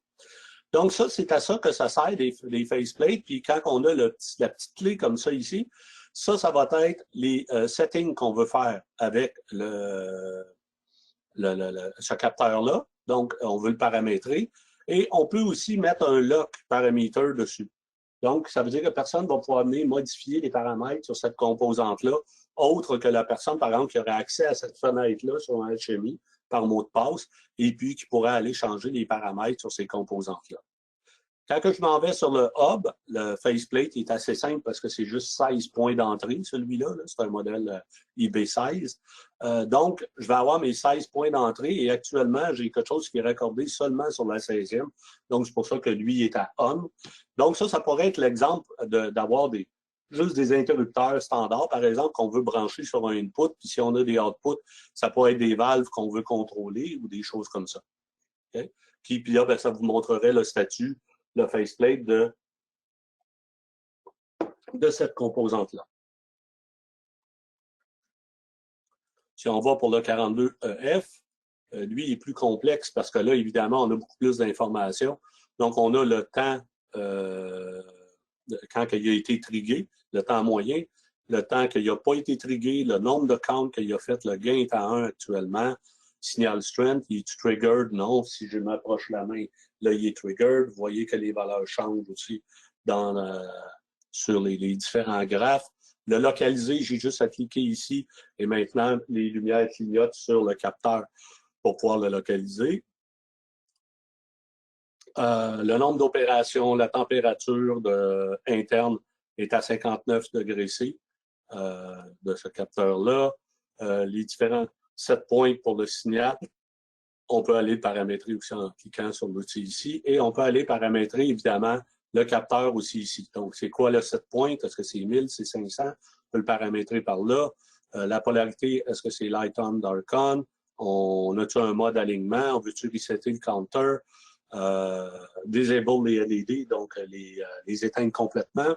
Speaker 1: Donc, ça, c'est à ça que ça sert, les faceplates. Puis quand on a la petite clé comme ça ici, ça va être les settings qu'on veut faire avec ce capteur-là. Donc, on veut le paramétrer. Et on peut aussi mettre un lock parameter dessus. Donc, ça veut dire que personne ne va pouvoir venir modifier les paramètres sur cette composante-là, autre que la personne, par exemple, qui aurait accès à cette fenêtre-là sur un HMI par mot de passe, et puis qui pourrait aller changer les paramètres sur ces composantes-là. Quand je m'en vais sur le hub, le faceplate est assez simple parce que c'est juste 16 points d'entrée, celui-là. C'est un modèle IB16. Donc, je vais avoir mes 16 points d'entrée et actuellement, j'ai quelque chose qui est raccordé seulement sur la 16e. Donc, c'est pour ça que lui est à on. Donc, ça pourrait être l'exemple d'avoir juste des interrupteurs standards, par exemple, qu'on veut brancher sur un input. Puis si on a des outputs, ça pourrait être des valves qu'on veut contrôler ou des choses comme ça. Okay? Puis là, ben, ça vous montrerait le statut, le faceplate de cette composante-là. Si on va pour le 42EF, lui, il est plus complexe parce que là, évidemment, on a beaucoup plus d'informations. Donc, on a le temps, quand il a été trigué, le temps moyen, le temps qu'il n'a pas été trigué, le nombre de counts qu'il a fait, le gain est à 1 actuellement. Signal strength, il est triggered? Non. Si je m'approche la main, là, il est triggered. Vous voyez que les valeurs changent aussi sur les différents graphes. Le localiser, j'ai juste à cliquer ici et maintenant, les lumières clignotent sur le capteur pour pouvoir le localiser. Le nombre d'opérations, la température interne est à 59 degrés C de ce capteur-là. Les différents 7 points pour le signal. On peut aller le paramétrer aussi en cliquant sur l'outil ici. Et on peut aller paramétrer, évidemment, le capteur aussi ici. Donc, c'est quoi le 7 points? Est-ce que c'est 1000, c'est 500? On peut le paramétrer par là. La polarité, est-ce que c'est light on, dark on? On a-tu un mode alignement? On veut-tu resetter le counter? Disable les LED, donc les éteindre complètement.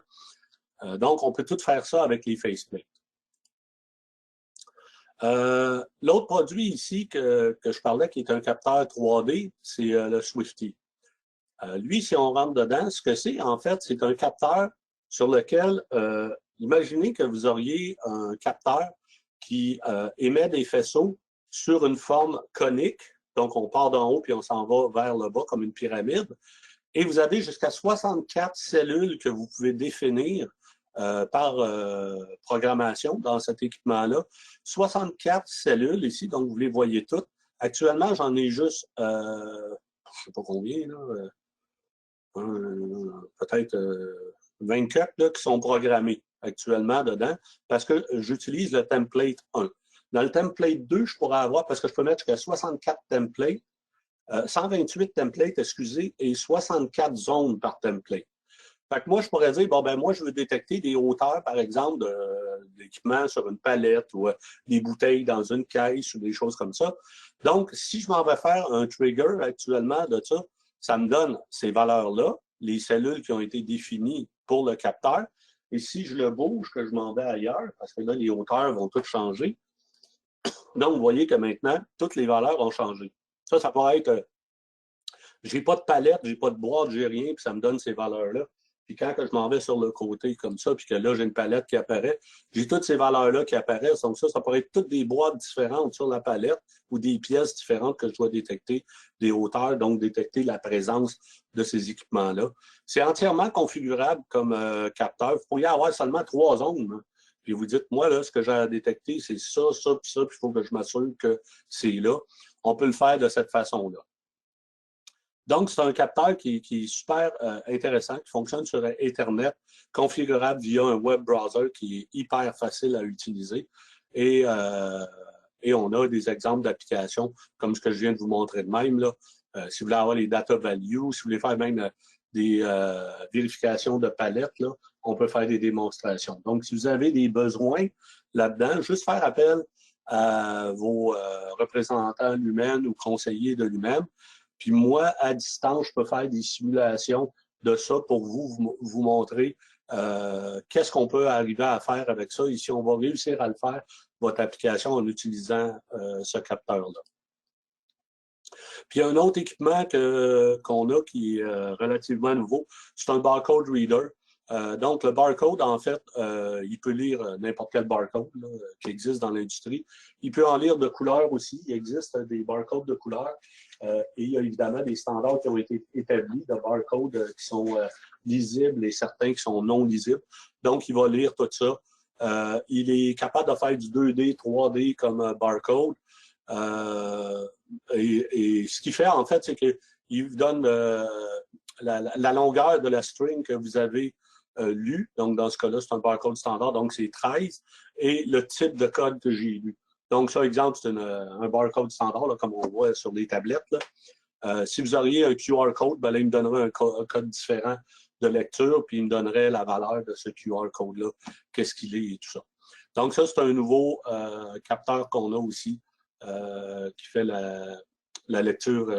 Speaker 1: Donc, on peut tout faire ça avec les faceplates. L'autre produit ici que je parlais, qui est un capteur 3D, c'est le Swifty. Lui, si on rentre dedans, ce que c'est, en fait, c'est un capteur sur lequel, imaginez que vous auriez un capteur qui émet des faisceaux sur une forme conique. Donc, on part d'en haut puis on s'en va vers le bas comme une pyramide. Et vous avez jusqu'à 64 cellules que vous pouvez définir par programmation dans cet équipement-là. 64 cellules ici, donc vous les voyez toutes. Actuellement, j'en ai juste, je ne sais pas combien, là, peut-être 24 là, qui sont programmés actuellement dedans parce que j'utilise le template 1. Dans le template 2, je pourrais avoir, parce que je peux mettre jusqu'à 64 templates, 128 templates, excusez, et 64 zones par template. Fait que moi, je pourrais dire, bon, ben moi, je veux détecter des hauteurs, par exemple, d'équipement sur une palette ou des bouteilles dans une caisse ou des choses comme ça. Donc, si je m'en vais faire un trigger actuellement de ça, ça me donne ces valeurs-là, les cellules qui ont été définies pour le capteur. Et si je le bouge, que je m'en vais ailleurs, parce que là, les hauteurs vont toutes changer. Donc, vous voyez que maintenant, toutes les valeurs ont changé. Ça pourrait être, j'ai pas de palette, j'ai pas de boîte, j'ai rien, puis ça me donne ces valeurs-là. Puis quand que je m'en vais sur le côté comme ça, puis que là, j'ai une palette qui apparaît, j'ai toutes ces valeurs-là qui apparaissent. Donc ça pourrait être toutes des boîtes différentes sur la palette ou des pièces différentes que je dois détecter, des hauteurs, donc détecter la présence de ces équipements-là. C'est entièrement configurable comme capteur. Il faut y avoir seulement 3 zones. Hein. Puis vous dites, moi, là, ce que j'ai à détecter, c'est ça, ça, puis ça, puis il faut que je m'assure que c'est là. On peut le faire de cette façon-là. Donc, c'est un capteur qui est super intéressant, qui fonctionne sur Ethernet, configurable via un web browser qui est hyper facile à utiliser. Et on a des exemples d'applications comme ce que je viens de vous montrer de même. Là. Si vous voulez avoir les data values, si vous voulez faire même des vérifications de palettes, là, on peut faire des démonstrations. Donc, si vous avez des besoins là-dedans, juste faire appel à vos représentants Lumen ou conseillers de Lumen. Puis moi, à distance, je peux faire des simulations de ça pour vous montrer qu'est-ce qu'on peut arriver à faire avec ça et si on va réussir à le faire, votre application, en utilisant ce capteur-là. Puis il y a un autre équipement qu'on a qui est relativement nouveau, c'est un barcode reader. Donc, le barcode, en fait, il peut lire n'importe quel barcode là, qui existe dans l'industrie. Il peut en lire de couleurs aussi. Il existe des barcodes de couleurs. Et il y a évidemment des standards qui ont été établis de barcodes qui sont lisibles et certains qui sont non lisibles. Donc, il va lire tout ça. Il est capable de faire du 2D, 3D comme barcode. Et ce qu'il fait, en fait, c'est qu'il vous donne la longueur de la string que vous avez lu. Donc, dans ce cas-là, c'est un barcode standard, donc c'est 13. Et le type de code que j'ai lu. Donc, ça, exemple, c'est un barcode standard, là, comme on voit sur les tablettes. Là. Si vous auriez un QR code, ben là, il me donnerait un code différent de lecture, puis il me donnerait la valeur de ce QR code-là, qu'est-ce qu'il est et tout ça. Donc, ça, c'est un nouveau capteur qu'on a aussi qui fait la lecture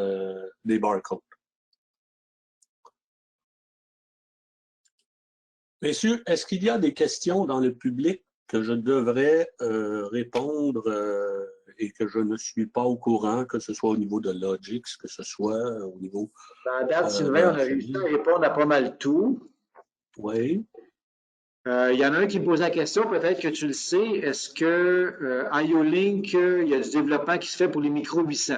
Speaker 1: des barcodes. Messieurs, est-ce qu'il y a des questions dans le public que je devrais répondre et que je ne suis pas au courant, que ce soit au niveau de Logix, que ce soit au niveau...
Speaker 2: À date, Sylvain, on a réussi à répondre à pas mal tout.
Speaker 1: Oui.
Speaker 2: Il y en a un qui me pose la question, peut-être que tu le sais, est-ce que IO-Link, il y a du développement qui se fait pour les micro 800?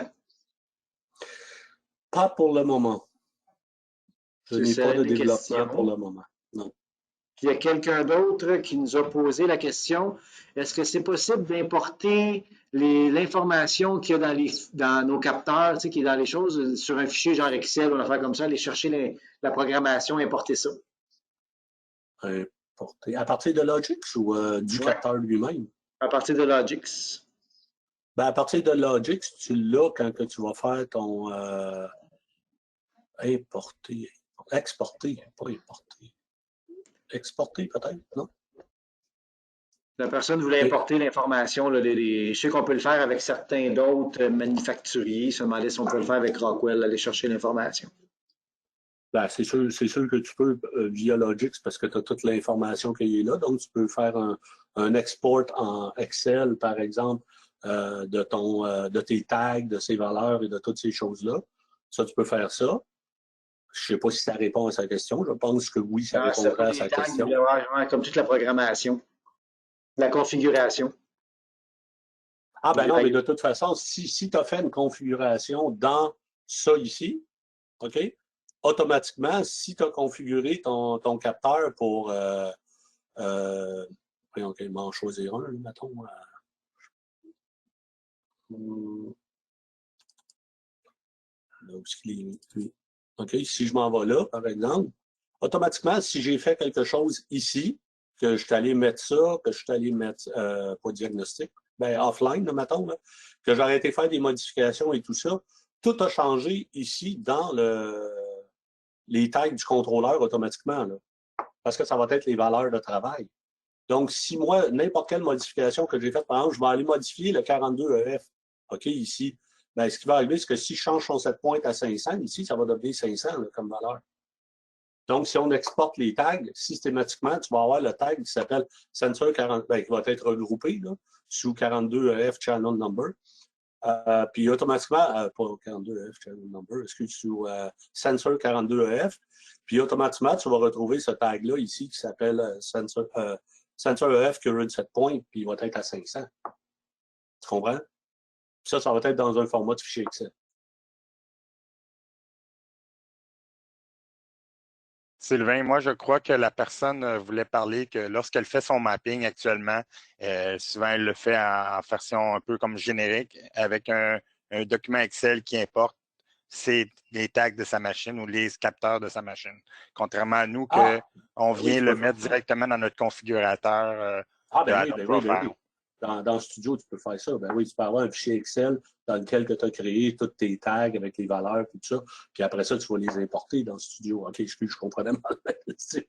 Speaker 1: Pas pour le moment. Je n'ai pas de développement pour le moment. Non.
Speaker 2: Puis il y a quelqu'un d'autre qui nous a posé la question, est-ce que c'est possible d'importer l'information qu'il y a dans nos capteurs, tu sais, qui est dans les choses, sur un fichier genre Excel ou une affaire comme ça, aller chercher la programmation, importer ça?
Speaker 1: Importer. À partir de Logix ou du capteur lui-même? À
Speaker 2: partir de Logix.
Speaker 1: Ben, à partir de Logix, tu l'as quand que tu vas faire ton importer, exporter, pas importer. Exporter peut-être, non?
Speaker 2: La personne voulait importer l'information. Je sais qu'on peut le faire avec certains d'autres manufacturiers. Se demander si on peut le faire avec Rockwell, aller chercher l'information.
Speaker 1: Ben, c'est sûr que tu peux via Logix parce que tu as toute l'information qui est là. Donc, tu peux faire un export en Excel, par exemple, de tes tags, de ces valeurs et de toutes ces choses-là. Ça, tu peux faire ça. Je ne sais pas si ça répond à sa question. Je pense que oui, ça répondrait à sa question.
Speaker 2: Comme toute la programmation, la configuration.
Speaker 1: Ah ben non, mais de toute façon, si tu as fait une configuration dans ça ici, OK? Automatiquement, si tu as configuré ton capteur pour voyons, OK, m'en choisir un, mettons. Là où OK, si je m'en vais là, par exemple, automatiquement, si j'ai fait quelque chose ici, que je suis allé mettre ça, que je suis allé mettre, pas diagnostic, ben offline, là, mettons, là, que j'ai arrêté de faire des modifications et tout ça, tout a changé ici dans les tags du contrôleur automatiquement. Là. parce que ça va être les valeurs de travail. Donc, si moi, n'importe quelle modification que j'ai faite, par exemple, je vais aller modifier le 42EF, OK, ici, bien, ce qui va arriver, c'est que si je change son set point à 500, ici, ça va devenir 500 là, comme valeur. Donc, si on exporte les tags, systématiquement, tu vas avoir le tag qui s'appelle Sensor 40, ben, qui va être regroupé là, sous 42EF Channel Number. Puis automatiquement, pas 42EF Channel Number, excuse, sous Sensor 42EF. Puis automatiquement, tu vas retrouver ce tag-là ici qui s'appelle Sensor EF Current Set Point, puis il va être à 500. Tu comprends? Ça va être dans un format de fichier Excel.
Speaker 3: Sylvain, moi, je crois que la personne voulait parler que lorsqu'elle fait son mapping actuellement, souvent elle le fait en version un peu comme générique avec un document Excel qui importe les tags de sa machine ou les capteurs de sa machine. Contrairement à nous, qu'on vient le mettre directement dans notre configurateur de Adobe Profile.
Speaker 1: Dans Studio, tu peux faire ça. Ben oui, tu peux avoir un fichier Excel dans lequel tu as créé tous tes tags avec les valeurs, tout ça. Puis après ça, tu vas les importer dans Studio. OK, je comprenais mal la question.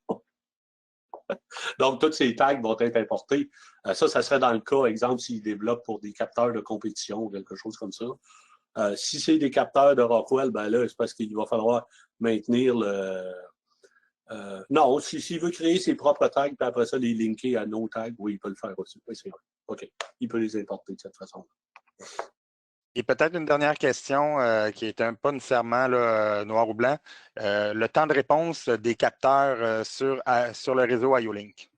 Speaker 1: Donc, tous ces tags vont être importés. Ça serait dans le cas, exemple, s'ils développent pour des capteurs de compétition ou quelque chose comme ça. Si c'est des capteurs de Rockwell, ben là, c'est parce qu'il va falloir maintenir le... non, s'il veut créer ses propres tags, puis après ça, les linker à nos tags, oui, il peut le faire aussi. Oui, c'est vrai. OK. Il peut les importer de cette façon.
Speaker 3: Et peut-être une dernière question qui est pas nécessairement là, noir ou blanc. Le temps de réponse des capteurs sur le réseau IO-Link.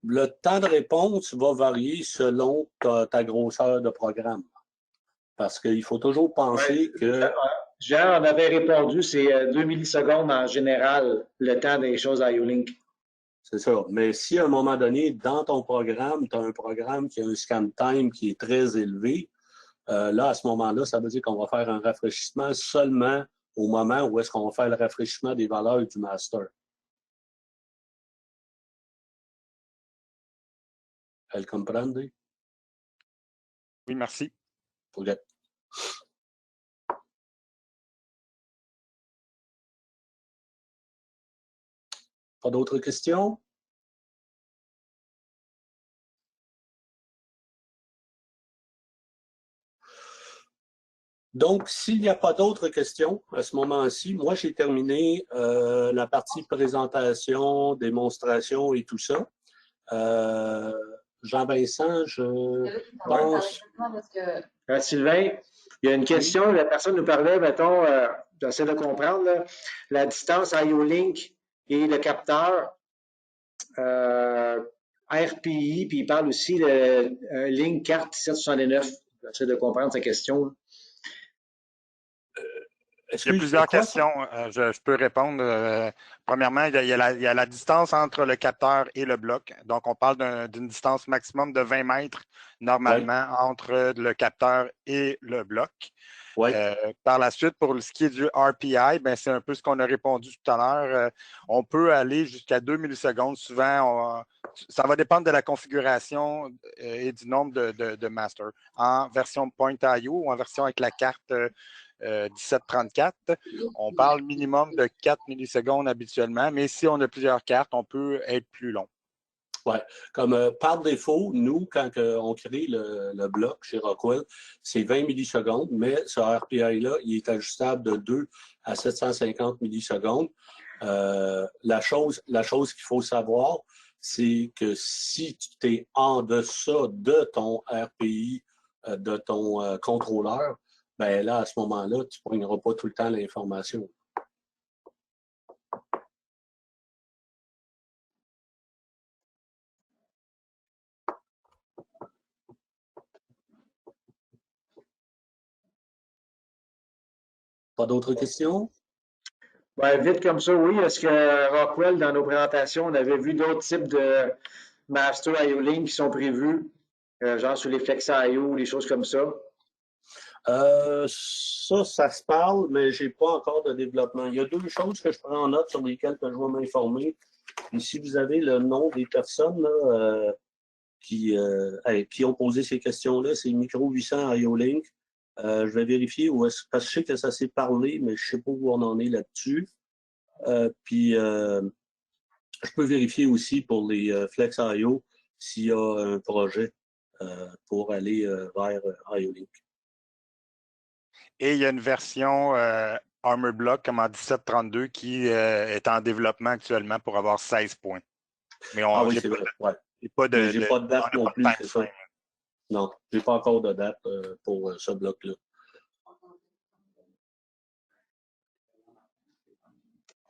Speaker 1: Le temps de réponse va varier selon ta grosseur de programme. Parce qu'il faut toujours penser que...
Speaker 2: Jean, on avait répondu, c'est 2 millisecondes en général, le temps des choses IO-Link.
Speaker 1: C'est ça. Mais si à un moment donné, dans ton programme, tu as un programme qui a un scan time qui est très élevé, là, à ce moment-là, ça veut dire qu'on va faire un rafraîchissement seulement au moment où est-ce qu'on va faire le rafraîchissement des valeurs du master. Elle comprend?
Speaker 3: Oui, merci.
Speaker 1: Okay. Pas d'autres questions? Donc, s'il n'y a pas d'autres questions à ce moment-ci, moi, j'ai terminé la partie présentation, démonstration et tout ça. Jean-Vincent, je pense...
Speaker 2: Sylvain, il y a une question. Oui. La personne nous parlait, mettons, j'essaie de comprendre, là, la distance IO-Link et le capteur RPI, puis il parle aussi de Link carte 769. J'essaie de comprendre sa question.
Speaker 3: Il y a plusieurs questions. Je peux répondre. Premièrement, il y a la distance entre le capteur et le bloc. Donc, on parle d'une distance maximum de 20 mètres normalement entre le capteur et le bloc.
Speaker 1: Oui.
Speaker 3: Par la suite, pour ce qui est du RPI, ben, c'est un peu ce qu'on a répondu tout à l'heure. On peut aller jusqu'à 2 millisecondes. Souvent, ça va dépendre de la configuration et du nombre de master. En version Point.io ou en version avec la carte 1734, on parle minimum de 4 millisecondes habituellement, mais si on a plusieurs cartes, on peut être plus long.
Speaker 1: Oui. Comme par défaut, nous, quand on crée le bloc chez Rockwell, c'est 20 millisecondes, mais ce RPI-là, il est ajustable de 2 à 750 millisecondes. La chose qu'il faut savoir, c'est que si tu es en deçà de ton RPI, de ton contrôleur, ben là, à ce moment-là, tu ne prendras pas tout le temps l'information. Pas d'autres questions?
Speaker 2: Ouais, vite comme ça, oui. Est-ce que Rockwell, dans nos présentations, on avait vu d'autres types de Master IO-Link qui sont prévus, genre sur les Flex.io ou des choses comme ça?
Speaker 1: Ça se parle, mais je n'ai pas encore de développement. Il y a deux choses que je prends en note sur lesquelles je vais m'informer. Et si vous avez le nom des personnes là, qui ont posé ces questions-là, c'est Micro 800 IO-Link. Je vais vérifier parce que je sais que ça s'est parlé, mais je ne sais pas où on en est là-dessus. Puis, Je peux vérifier aussi pour les Flex.io s'il y a un projet pour aller vers IO-Link.
Speaker 3: Et il y a une version Armor Block comme en 1732 qui est en développement actuellement pour avoir 16 points. Mais
Speaker 1: Ah oui, c'est vrai. Ouais. Mais j'ai pas de date non plus, c'est ça. Non, j'ai pas encore de date pour ce bloc-là.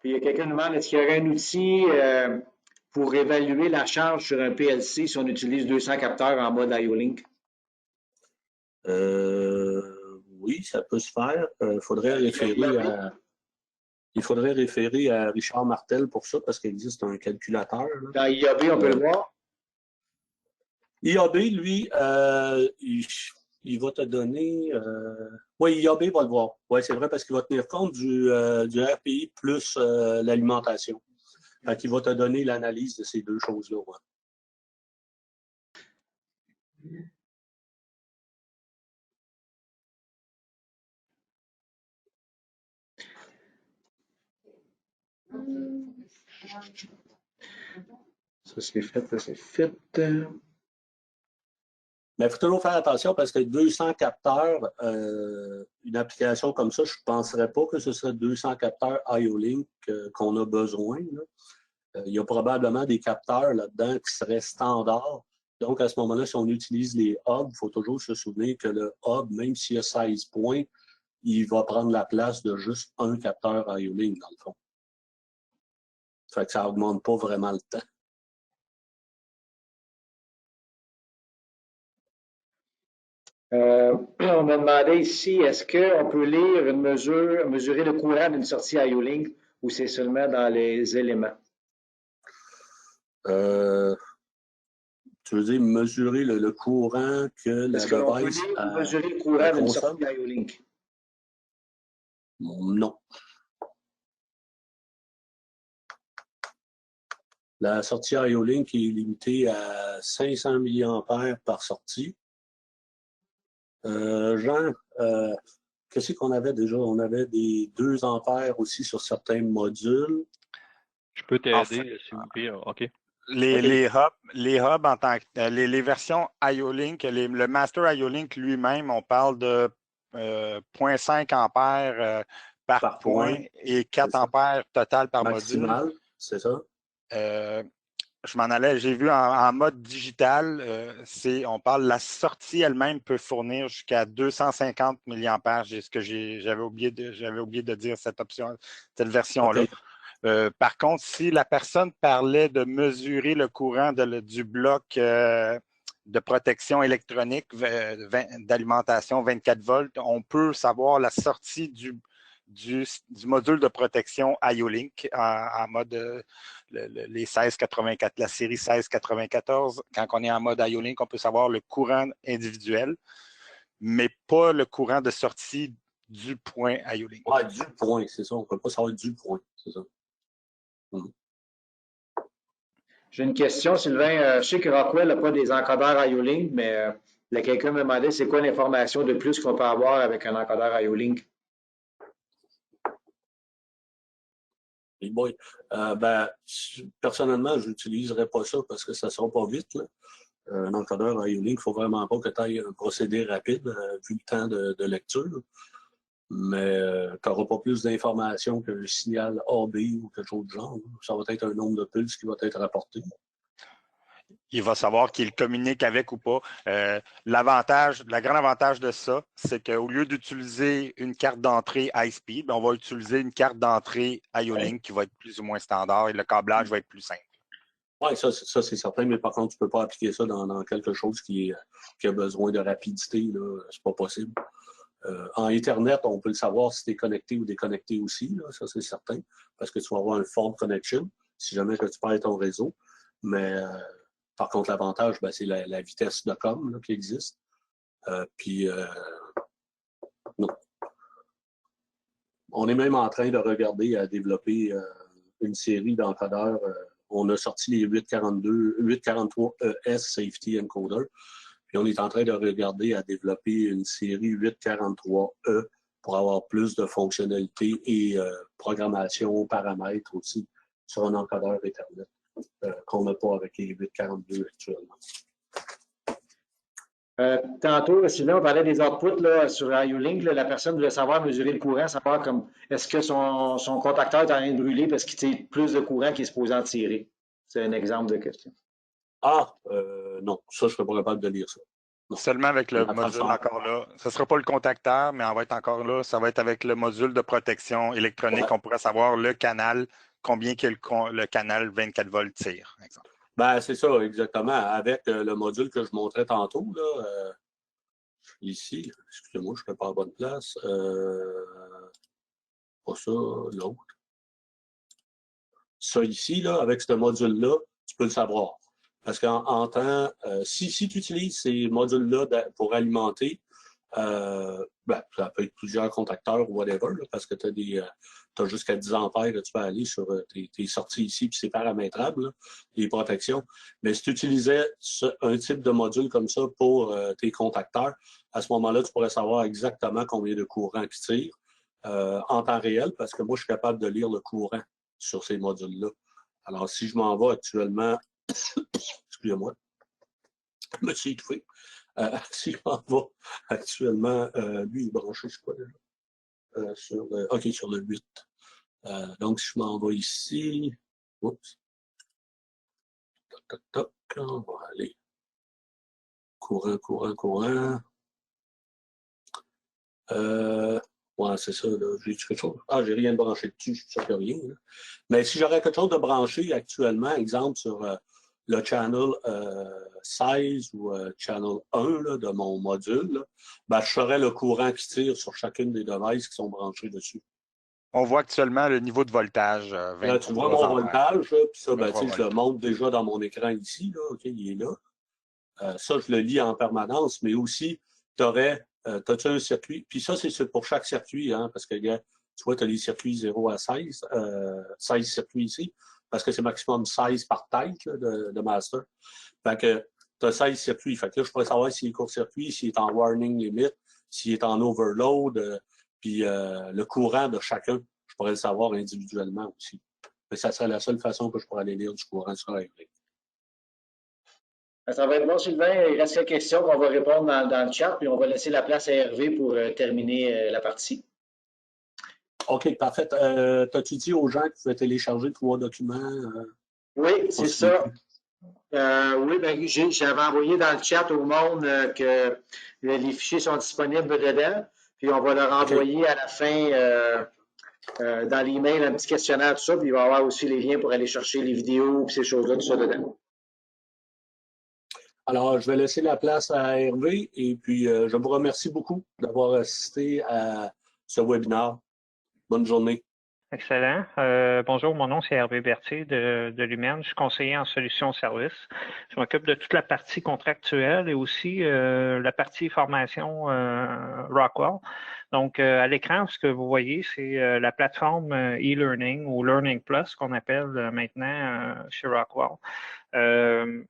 Speaker 2: Puis il y a quelqu'un qui demande, est-ce qu'il y aurait un outil pour évaluer la charge sur un PLC si on utilise 200 capteurs en mode IO-Link?
Speaker 1: Oui, ça peut se faire. Il faudrait référer à Richard Martel pour ça, parce qu'il existe un calculateur. Là.
Speaker 2: Dans IAB, on peut le voir?
Speaker 1: IAB, lui, il va te donner... Oui, IAB va le voir. Oui, c'est vrai, parce qu'il va tenir compte du RPI plus l'alimentation. Fait qu'il va te donner l'analyse de ces deux choses-là. Ouais.
Speaker 2: Ça, c'est fait, ça, c'est fait.
Speaker 1: Mais il faut toujours faire attention parce que 200 capteurs, une application comme ça, je ne penserais pas que ce serait 200 capteurs IO-Link qu'on a besoin. Il y a probablement des capteurs là-dedans qui seraient standards. Donc, à ce moment-là, si on utilise les hubs, il faut toujours se souvenir que le hub, même s'il y a 16 points, il va prendre la place de juste un capteur IO-Link, dans le fond. Fait que ça n'augmente pas vraiment le temps.
Speaker 2: On m'a demandé ici, est-ce qu'on peut lire mesurer le courant d'une sortie IO-Link ou c'est seulement dans les éléments?
Speaker 1: Tu veux dire mesurer le courant que la device
Speaker 2: mesurer le courant d'une sortie IO-Link?
Speaker 1: Non. La sortie IO-Link est limitée à 500 mA par sortie. Jean, qu'est-ce qu'on avait déjà? On avait des 2 ampères aussi sur certains modules.
Speaker 4: Je peux t'aider, s'il vous plaît. OK.
Speaker 3: Les hubs en tant que les versions IO-Link, le Master IO-Link lui-même, on parle de 0.5 ampères par point et 4 ampères total par
Speaker 1: maximal,
Speaker 3: module.
Speaker 1: C'est ça?
Speaker 3: Je m'en allais, j'ai vu en mode digital, on parle, la sortie elle-même peut fournir jusqu'à 250 mA. J'avais oublié de dire cette version-là. Okay. Par contre, si la personne parlait de mesurer le courant du bloc de protection électronique d'alimentation 24 volts, on peut savoir la sortie du module de protection IO-Link en mode les 1684, la série 1694. Quand on est en mode IO-Link, on peut savoir le courant individuel, mais pas le courant de sortie du point IO-Link.
Speaker 1: Oui, du point, c'est ça. On ne peut pas savoir du point, c'est ça.
Speaker 2: J'ai une question, Sylvain. Je sais que Rockwell n'a pas des encodeurs IO-Link, mais quelqu'un me demandait c'est quoi l'information de plus qu'on peut avoir avec un encodeur IO-Link?
Speaker 1: Personnellement, je n'utiliserais pas ça parce que ça ne sera pas vite. Là. Un encodeur IO-Link, il ne faut vraiment pas que tu ailles un procédé rapide vu le temps de lecture. Mais tu n'auras pas plus d'informations qu'un signal AB ou quelque chose de genre. Ça va être un nombre de pulses qui va être rapporté.
Speaker 3: Il va savoir qu'il communique avec ou pas. Le grand avantage de ça, c'est qu'au lieu d'utiliser une carte d'entrée high-speed, on va utiliser une carte d'entrée IO-Link qui va être plus ou moins standard et le câblage va être plus simple.
Speaker 1: Oui, ça c'est certain, mais par contre, tu ne peux pas appliquer ça dans quelque chose qui a besoin de rapidité. C'est pas possible. En Ethernet, on peut le savoir si tu es connecté ou déconnecté aussi, là, ça c'est certain, parce que tu vas avoir un fault connection si jamais que tu perds ton réseau. Mais par contre, l'avantage, c'est la vitesse de com là, qui existe. Non. On est même en train de regarder à développer une série d'encodeurs. On a sorti les 843 ES Safety Encoder. Puis on est en train de regarder à développer une série 843E pour avoir plus de fonctionnalités et programmation, paramètres aussi sur un encodeur Ethernet. qu'on n'a pas avec les 842 actuellement.
Speaker 2: Tantôt, Sylvain, on parlait des outputs là, sur IU-Link. La personne voulait savoir mesurer le courant, savoir comme est-ce que son contacteur est en train de brûler parce qu'il tire plus de courant qu'il est supposé en tirer. C'est un exemple de question.
Speaker 1: Non, ça, je ne serais pas capable de lire ça. Non.
Speaker 3: Seulement avec le module encore là. Ce ne sera pas le contacteur, mais on va être encore là. Ça va être avec le module de protection électronique. Ouais. On pourrait savoir le canal, combien que le canal 24 volts tire, par exemple.
Speaker 1: Ben, c'est ça, exactement. Avec le module que je montrais tantôt, là, ici, excusez-moi, je ne fais pas à la bonne place. Pas ça, l'autre. Ça ici, là, avec ce module-là, tu peux le savoir. Parce qu'en temps, si tu utilises ces modules-là pour alimenter, ben, ça peut être plusieurs contacteurs ou whatever, là, parce que tu as jusqu'à 10 ampères que tu peux aller sur tes sorties ici, puis c'est paramétrable, là, les protections. Mais si tu utilisais un type de module comme ça pour tes contacteurs, à ce moment-là, tu pourrais savoir exactement combien de courant qui tire en temps réel, parce que moi, je suis capable de lire le courant sur ces modules-là. Alors, si je m'en vais actuellement, excusez-moi, je me suis étouffé. Si je m'en vais actuellement, lui, il est branché, je sais pas déjà. Sur le 8. Donc, si je m'en vais ici, oups. Toc, on va aller. Courant. Ouais, c'est ça, là. J'ai quelque chose. J'ai rien de branché dessus, je sais rien. Là. Mais si j'aurais quelque chose de branché actuellement, exemple sur le channel 16 ou channel 1 là, de mon module, là, ben, je saurais le courant qui tire sur chacune des devices qui sont branchés dessus.
Speaker 3: On voit actuellement le niveau de voltage.
Speaker 1: Là, tu vois mon voltage, puis ça, ben, je le montre déjà dans mon écran ici, là, OK, il est là. Ça, je le lis en permanence, mais aussi, tu aurais t'as-tu un circuit? Puis ça, c'est pour chaque circuit, hein, parce que tu vois, tu as les circuits 0 à 16, 16 circuits ici, parce que c'est maximum 16 par tête là, de master. Fait que tu as 16 circuits. Fait que là, je pourrais savoir s'il est court-circuit, s'il est en warning limit, s'il est en overload, puis le courant de chacun, je pourrais le savoir individuellement aussi. Mais ça serait la seule façon que je pourrais aller lire du courant sur la RV.
Speaker 2: Ça va être bon, Sylvain. Il reste quelques questions qu'on va répondre dans le chat, puis on va laisser la place à Hervé pour terminer la partie.
Speaker 1: OK, parfait. T'as-tu dit aux gens qu'ils pouvaient télécharger 3 documents?
Speaker 2: Oui, c'est ça. Oui, ben, j'avais envoyé dans le chat au monde que les fichiers sont disponibles dedans, puis on va leur envoyer à la fin dans l'email un petit questionnaire, tout ça, puis il va y avoir aussi les liens pour aller chercher les vidéos et ces choses-là, tout ça dedans.
Speaker 1: Alors, je vais laisser la place à Hervé et puis je vous remercie beaucoup d'avoir assisté à ce webinaire. Bonne journée.
Speaker 5: Excellent. Bonjour, mon nom c'est Hervé Berthier de Lumerne. Je suis conseiller en solutions service. Je m'occupe de toute la partie contractuelle et aussi la partie formation Rockwell. Donc, à l'écran, ce que vous voyez, c'est la plateforme e-learning ou Learning Plus qu'on appelle maintenant chez Rockwell.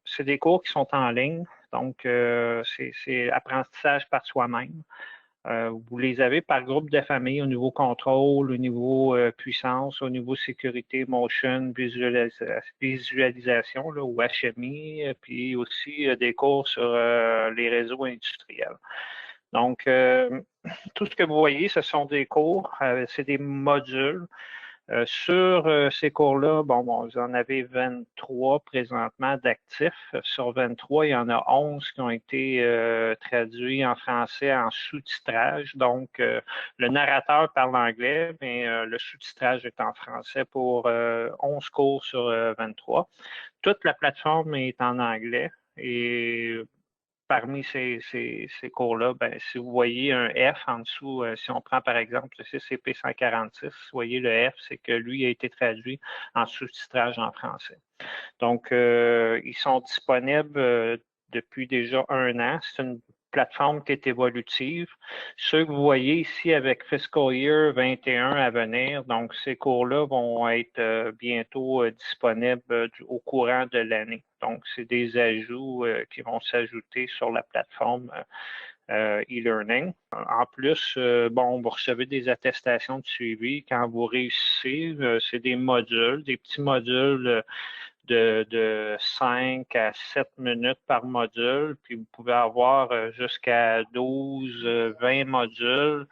Speaker 5: C'est des cours qui sont en ligne, donc c'est apprentissage par soi-même. Vous les avez par groupe de famille au niveau contrôle, au niveau puissance, au niveau sécurité, motion, visualisation là, ou HMI, puis aussi des cours sur les réseaux industriels. Donc, tout ce que vous voyez, ce sont des cours, c'est des modules. Sur ces cours-là, bon, vous en avez 23 présentement d'actifs. Sur 23, il y en a 11 qui ont été traduits en français en sous-titrage. Donc, le narrateur parle anglais, mais le sous-titrage est en français pour 11 cours sur 23. Toute la plateforme est en anglais et parmi ces cours-là, ben, si vous voyez un F en dessous, si on prend par exemple le CCP 146, vous voyez le F, c'est que lui a été traduit en sous-titrage en français. Donc, ils sont disponibles depuis déjà 1 an. C'est une plateforme qui est évolutive. Ceux que vous voyez ici avec Fiscal Year 21 à venir, donc ces cours-là vont être bientôt disponibles au courant de l'année. Donc, c'est des ajouts qui vont s'ajouter sur la plateforme e-learning. En plus, vous recevez des attestations de suivi quand vous réussissez. C'est des modules, des petits modules de 5 à 7 minutes par module, puis vous pouvez avoir jusqu'à 12, 20 modules,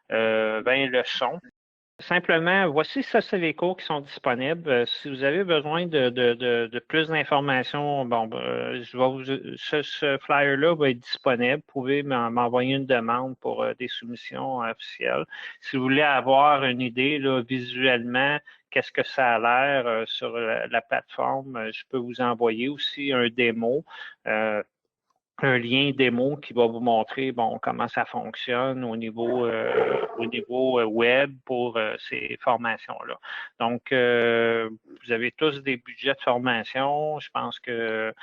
Speaker 5: 20 leçons. Simplement, voici ça, c'est les cours qui sont disponibles. Si vous avez besoin de plus d'informations, bon, ce flyer-là va être disponible. Vous pouvez m'envoyer une demande pour des soumissions officielles. Si vous voulez avoir une idée là, visuellement, qu'est-ce que ça a l'air sur la plateforme, je peux vous envoyer aussi un démo. Un lien démo qui va vous montrer bon comment ça fonctionne au niveau web pour ces formations-là. Donc, vous avez tous des budgets de formation. Je pense que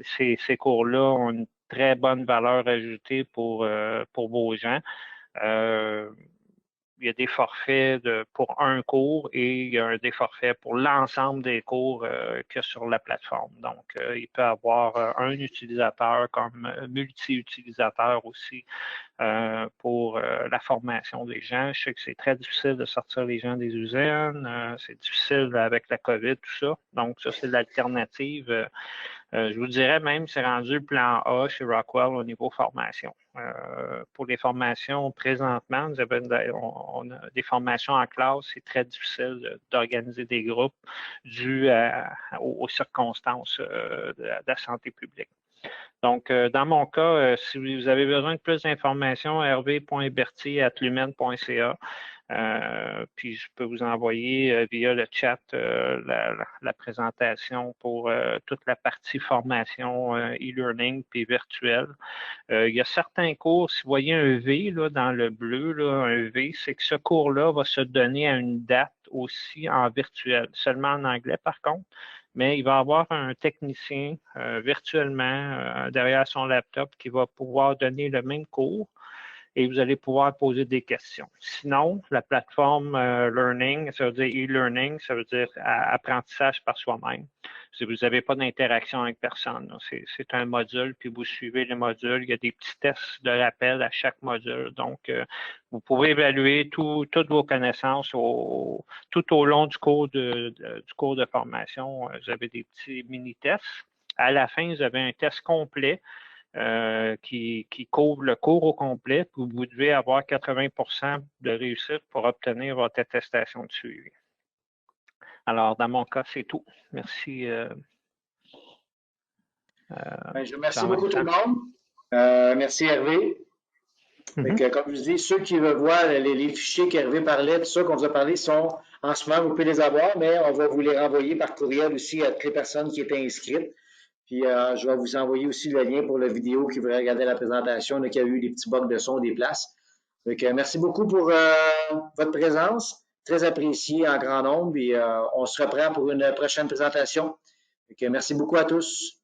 Speaker 5: ces cours-là ont une très bonne valeur ajoutée pour vos gens. Il y a des forfaits pour un cours et il y a des forfaits pour l'ensemble des cours que sur la plateforme. Donc, il peut y avoir un utilisateur comme multi-utilisateur aussi pour la formation des gens. Je sais que c'est très difficile de sortir les gens des usines. C'est difficile avec la COVID, tout ça. Donc, ça, c'est l'alternative. Je vous dirais même, c'est rendu le plan A chez Rockwell au niveau formation. Pour les formations présentement, on a des formations en classe, c'est très difficile d'organiser des groupes dû aux circonstances de la santé publique. Donc, dans mon cas, si vous avez besoin de plus d'informations, hervé.bertier@lumen.ca. Puis je peux vous envoyer via le chat la présentation pour toute la partie formation e-learning puis virtuelle. Il y a certains cours, si vous voyez un V là, dans le bleu, là, un V, c'est que ce cours-là va se donner à une date aussi en virtuel, seulement en anglais par contre. Mais il va y avoir un technicien virtuellement derrière son laptop qui va pouvoir donner le même cours et vous allez pouvoir poser des questions. Sinon, la plateforme Learning, ça veut dire e-learning, ça veut dire apprentissage par soi-même. Si vous n'avez pas d'interaction avec personne, c'est un module, puis vous suivez les modules. Il y a des petits tests de rappel à chaque module. Donc, vous pouvez évaluer toutes vos connaissances tout au long du cours de formation. Vous avez des petits mini-tests. À la fin, vous avez un test complet qui couvre le cours au complet. Puis vous devez avoir 80% de réussite pour obtenir votre attestation de suivi. Alors, dans mon cas, c'est tout. Merci.
Speaker 2: Je remercie beaucoup tout le monde. Merci Hervé. Comme je vous dis, ceux qui veulent voir les fichiers qu'Hervé parlait, tout ça qu'on vous a parlé, sont en ce moment, vous pouvez les avoir, mais on va vous les renvoyer par courriel aussi à toutes les personnes qui étaient inscrites. Puis je vais vous envoyer aussi le lien pour la vidéo qui voudrait regarder la présentation, qui a eu des petits bugs de son des places. Donc, merci beaucoup pour votre présence. Très apprécié en grand nombre. Et on se reprend pour une prochaine présentation. Donc, merci beaucoup à tous.